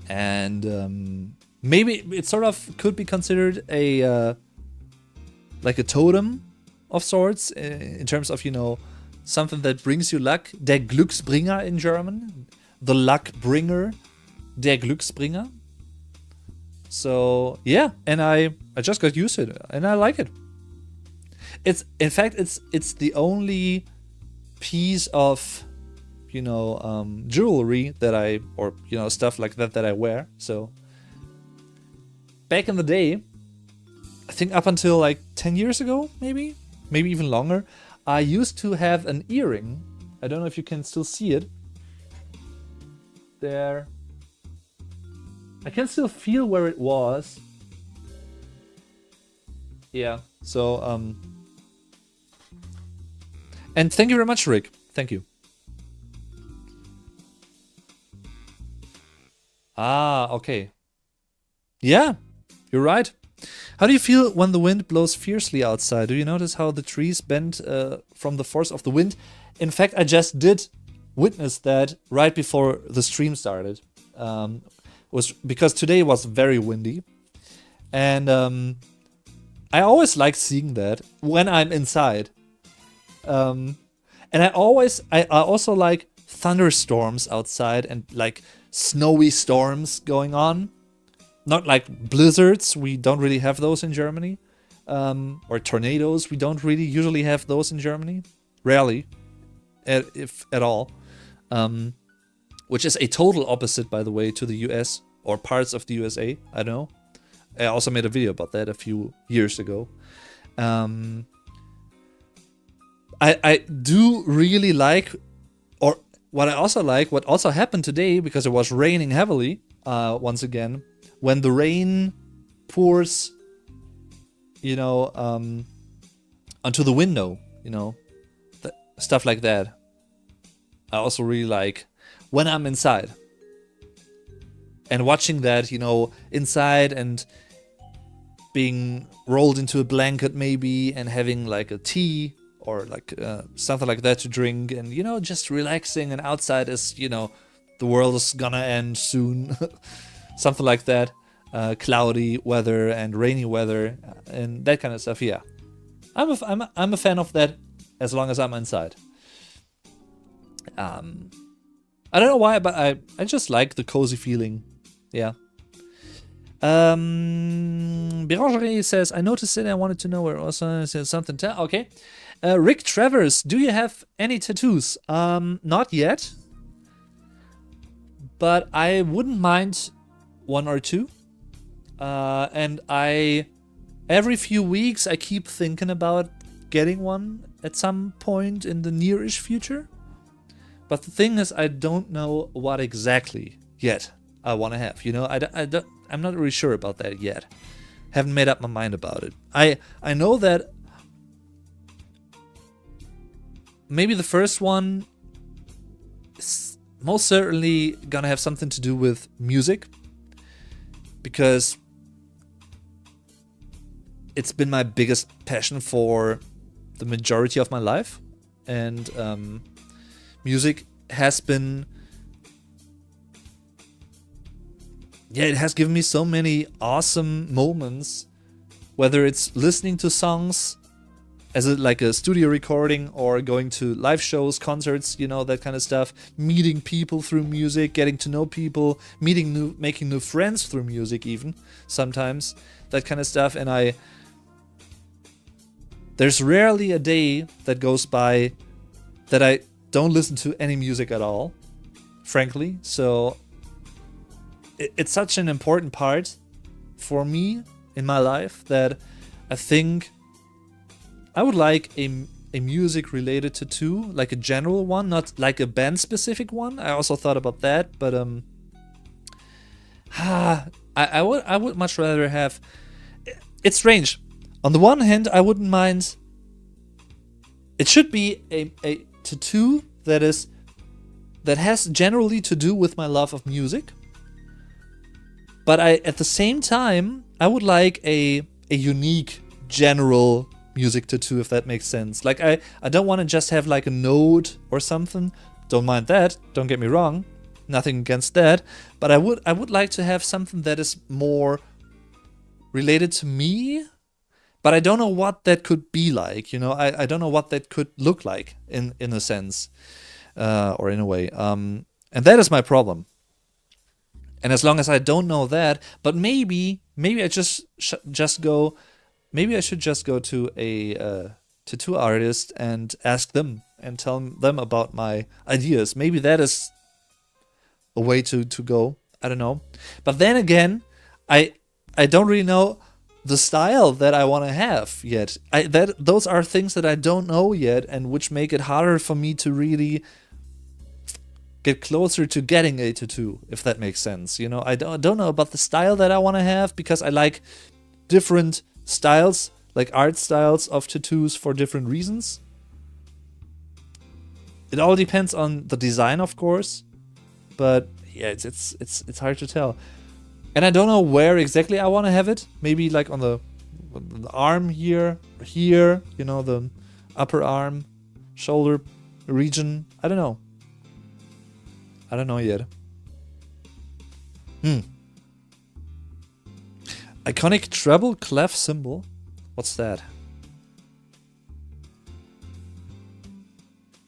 [SPEAKER 1] And maybe it sort of could be considered like a totem of sorts, in terms of, something that brings you luck. Der Glücksbringer in German. The luck bringer. Der Glücksbringer. So, yeah. And I just got used to it. And I like it. In fact, it's the only piece of, jewelry that or stuff like that I wear. So, back in the day, I think up until like 10 years ago, maybe even longer, I used to have an earring. I don't know if you can still see it. There. I can still feel where it was. Yeah, so, and thank you very much, Rick. Thank you. Ah, okay. Yeah, you're right. How do you feel when the wind blows fiercely outside? Do you notice how the trees bend from the force of the wind? In fact, I just witness that right before the stream started. Was because today was very windy, and I always like seeing that when I'm inside. And I also like thunderstorms outside and like snowy storms going on. Not like blizzards, we don't really have those in Germany. Or tornadoes, we don't really usually have those in Germany. Rarely, if at all. Which is a total opposite, by the way, to the US or parts of the USA. I don't know. I also made a video about that a few years ago. I do really like, or what I also like, what also happened today, because it was raining heavily, once again, when the rain pours, onto the window, stuff like that. I also really like when I'm inside and watching that, inside and being rolled into a blanket maybe and having like a tea or like something like that to drink and, just relaxing, and outside is, the world is gonna end soon. Something like that. Cloudy weather and rainy weather and that kind of stuff. Yeah, I'm a fan of that as long as I'm inside. I don't know why, but I just like the cozy feeling. Yeah. Beranger says, I noticed it. I wanted to know where also says something. Okay. Rick Travers, do you have any tattoos? Not yet, but I wouldn't mind one or two. And every few weeks I keep thinking about getting one at some point in the nearish future. But the thing is, I don't know what exactly yet I want to have. I'm not really sure about that yet. Haven't made up my mind about it. I know that maybe the first one is most certainly gonna have something to do with music, because it's been my biggest passion for the majority of my life, and music has been, it has given me so many awesome moments, whether it's listening to songs as like a studio recording or going to live shows, concerts, that kind of stuff, meeting people through music, getting to know people, making new friends through music even, sometimes, that kind of stuff. And there's rarely a day that goes by that I don't listen to any music at all, frankly. So it's such an important part for me in my life that I think I would like a music related tattoo, like a general one, not like a band specific one. I also thought about that, but I would much rather have. It's strange. On the one hand, I wouldn't mind. It should be a tattoo that has generally to do with my love of music. But at the same time, I would like a unique general music tattoo, if that makes sense. Like I don't want to just have like a note or something. Don't mind that, don't get me wrong. Nothing against that. But I would like to have something that is more related to me. But I don't know what that could be like, you know. I don't know what that could look like in a sense, or in a way. And that is my problem. And as long as I don't know that, but maybe I just go. Maybe I should just go to a tattoo artist and ask them and tell them about my ideas. Maybe that is a way to go. I don't know. But then again, I don't really know the style that I want to have yet. Those are things that I don't know yet, and which make it harder for me to really get closer to getting a tattoo, if that makes sense. You know, I don't know about the style that I want to have, because I like different styles, like art styles of tattoos for different reasons. It all depends on the design, of course, but yeah, it's hard to tell. And I don't know where exactly I want to have it. Maybe like on the arm here, you know, the upper arm, shoulder region. I don't know. I don't know yet. Iconic treble clef symbol. What's that?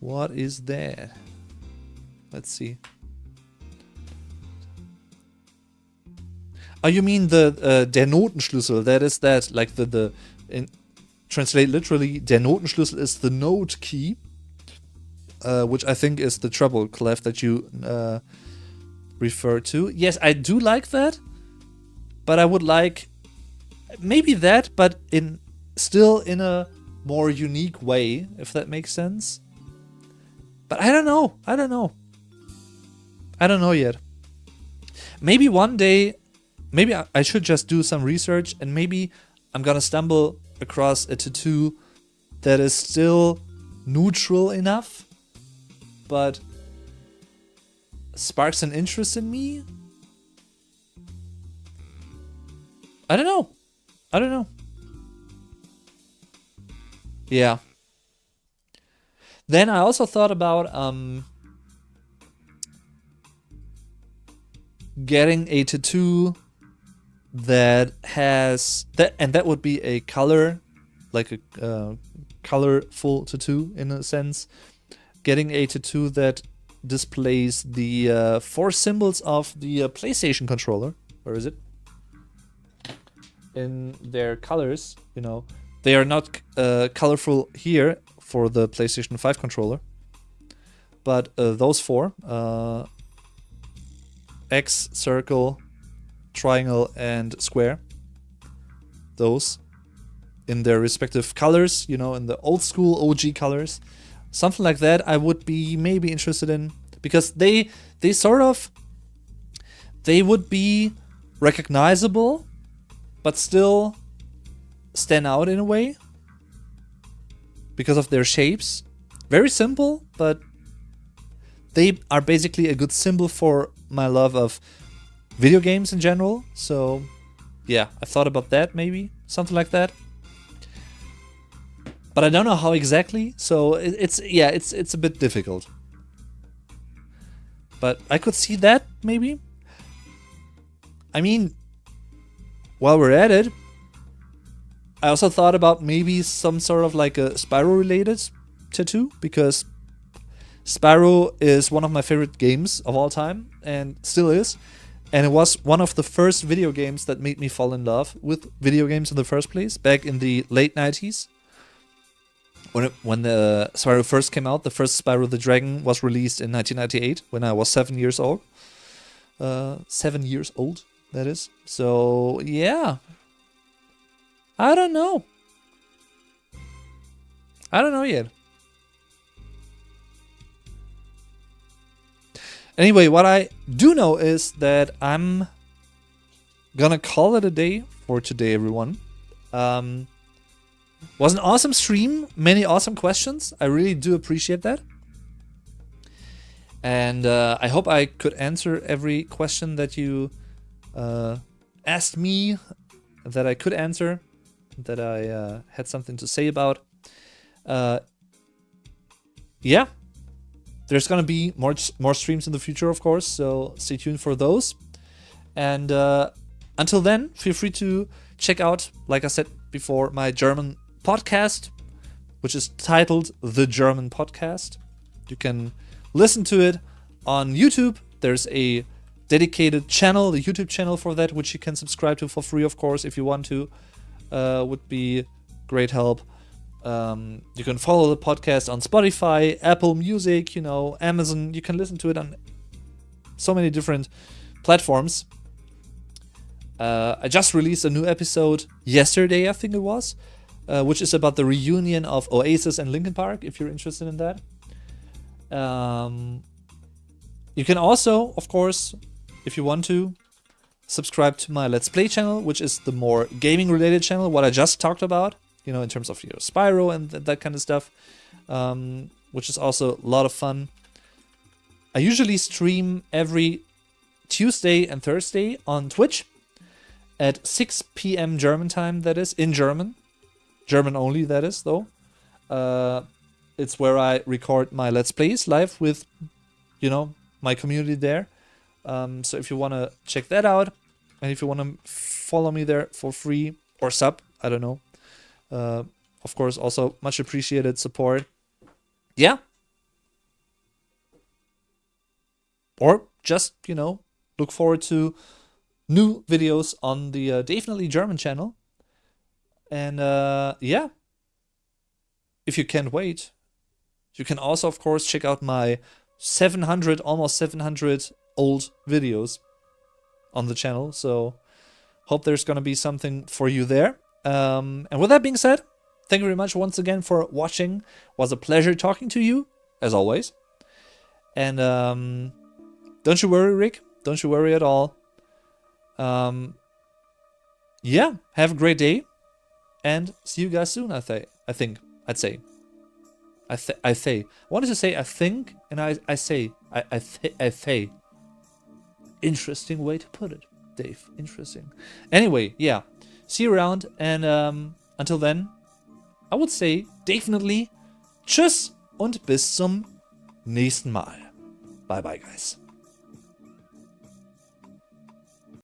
[SPEAKER 1] What is that? Let's see. Oh, you mean the der Notenschlüssel? That is that, like translate literally, der Notenschlüssel is the note key, which I think is the treble clef that you refer to. Yes, I do like that, but I would like maybe that, but still in a more unique way, if that makes sense. But I don't know. I don't know yet. Maybe one day. Maybe I should just do some research, and maybe I'm gonna stumble across a tattoo that is still neutral enough, but sparks an interest in me. I don't know. Yeah. Then I also thought about getting a tattoo that has that, and that would be a color, like a colorful tattoo in a sense. Getting a tattoo that displays the 4 symbols of the PlayStation controller. Where is it? In their colors, you know, they are not colorful here for the PlayStation 5 controller, but those 4, X, circle, triangle, and square, those in their respective colors, you know, in the old school OG colors, something like that I would be maybe interested in, because they would be recognizable but still stand out in a way because of their shapes. Very simple, but they are basically a good symbol for my love of video games in general. So yeah, I thought about that, maybe something like that, but I don't know how exactly, so it's a bit difficult. But I could see that maybe. I mean, while we're at it, I also thought about maybe some sort of like a Spyro related tattoo, because Spyro is one of my favorite games of all time, and still is. And it was one of the first video games that made me fall in love with video games in the first place, back in the late 90s. When the Spyro first came out, the first Spyro the Dragon was released in 1998, when I was 7 years old. 7 years old, that is. So, yeah. I don't know. I don't know yet. Anyway, what I do know is that I'm gonna call it a day for today, everyone. Was an awesome stream, many awesome questions. I really do appreciate that. And I hope I could answer every question that you asked me that I could answer. that I had something to say about. Yeah, there's gonna be more streams in the future, of course, so stay tuned for those. And until then, feel free to check out, like I said before, my German podcast, which is titled The German Podcast. You can listen to it on YouTube. There's a dedicated channel, the YouTube channel for that, which you can subscribe to for free, of course, if you want to. Would be great help. You can follow the podcast on Spotify, Apple Music, Amazon. You can listen to it on so many different platforms. I just released a new episode yesterday, I think it was, which is about the reunion of Oasis and Linkin Park, if you're interested in that. You can also, of course, if you want to, subscribe to my Let's Play channel, which is the more gaming-related channel, what I just talked about, in terms of Spyro and that kind of stuff, which is also a lot of fun. I usually stream every Tuesday and Thursday on Twitch at 6 p.m. German time, that is, in German. German only, that is, though. It's where I record my Let's Plays live with, my community there. So if you want to check that out, and if you want to follow me there for free, or sub, I don't know. Of course, also much appreciated support. Yeah. Or just, look forward to new videos on the Definitely German channel. And yeah, if you can't wait, you can also, of course, check out my almost 700 old videos on the channel. So hope there's going to be something for you there. And with that being said, thank you very much once again for watching. It was a pleasure talking to you, as always. And don't you worry, Rick. Don't you worry at all. Yeah, have a great day. And see you guys soon, I think. I'd say. I wanted to say I think, and I say. Interesting way to put it, Dave. Interesting. Anyway, yeah. See you around, and until then, I would say definitely tschüss und bis zum nächsten Mal. Bye bye, guys.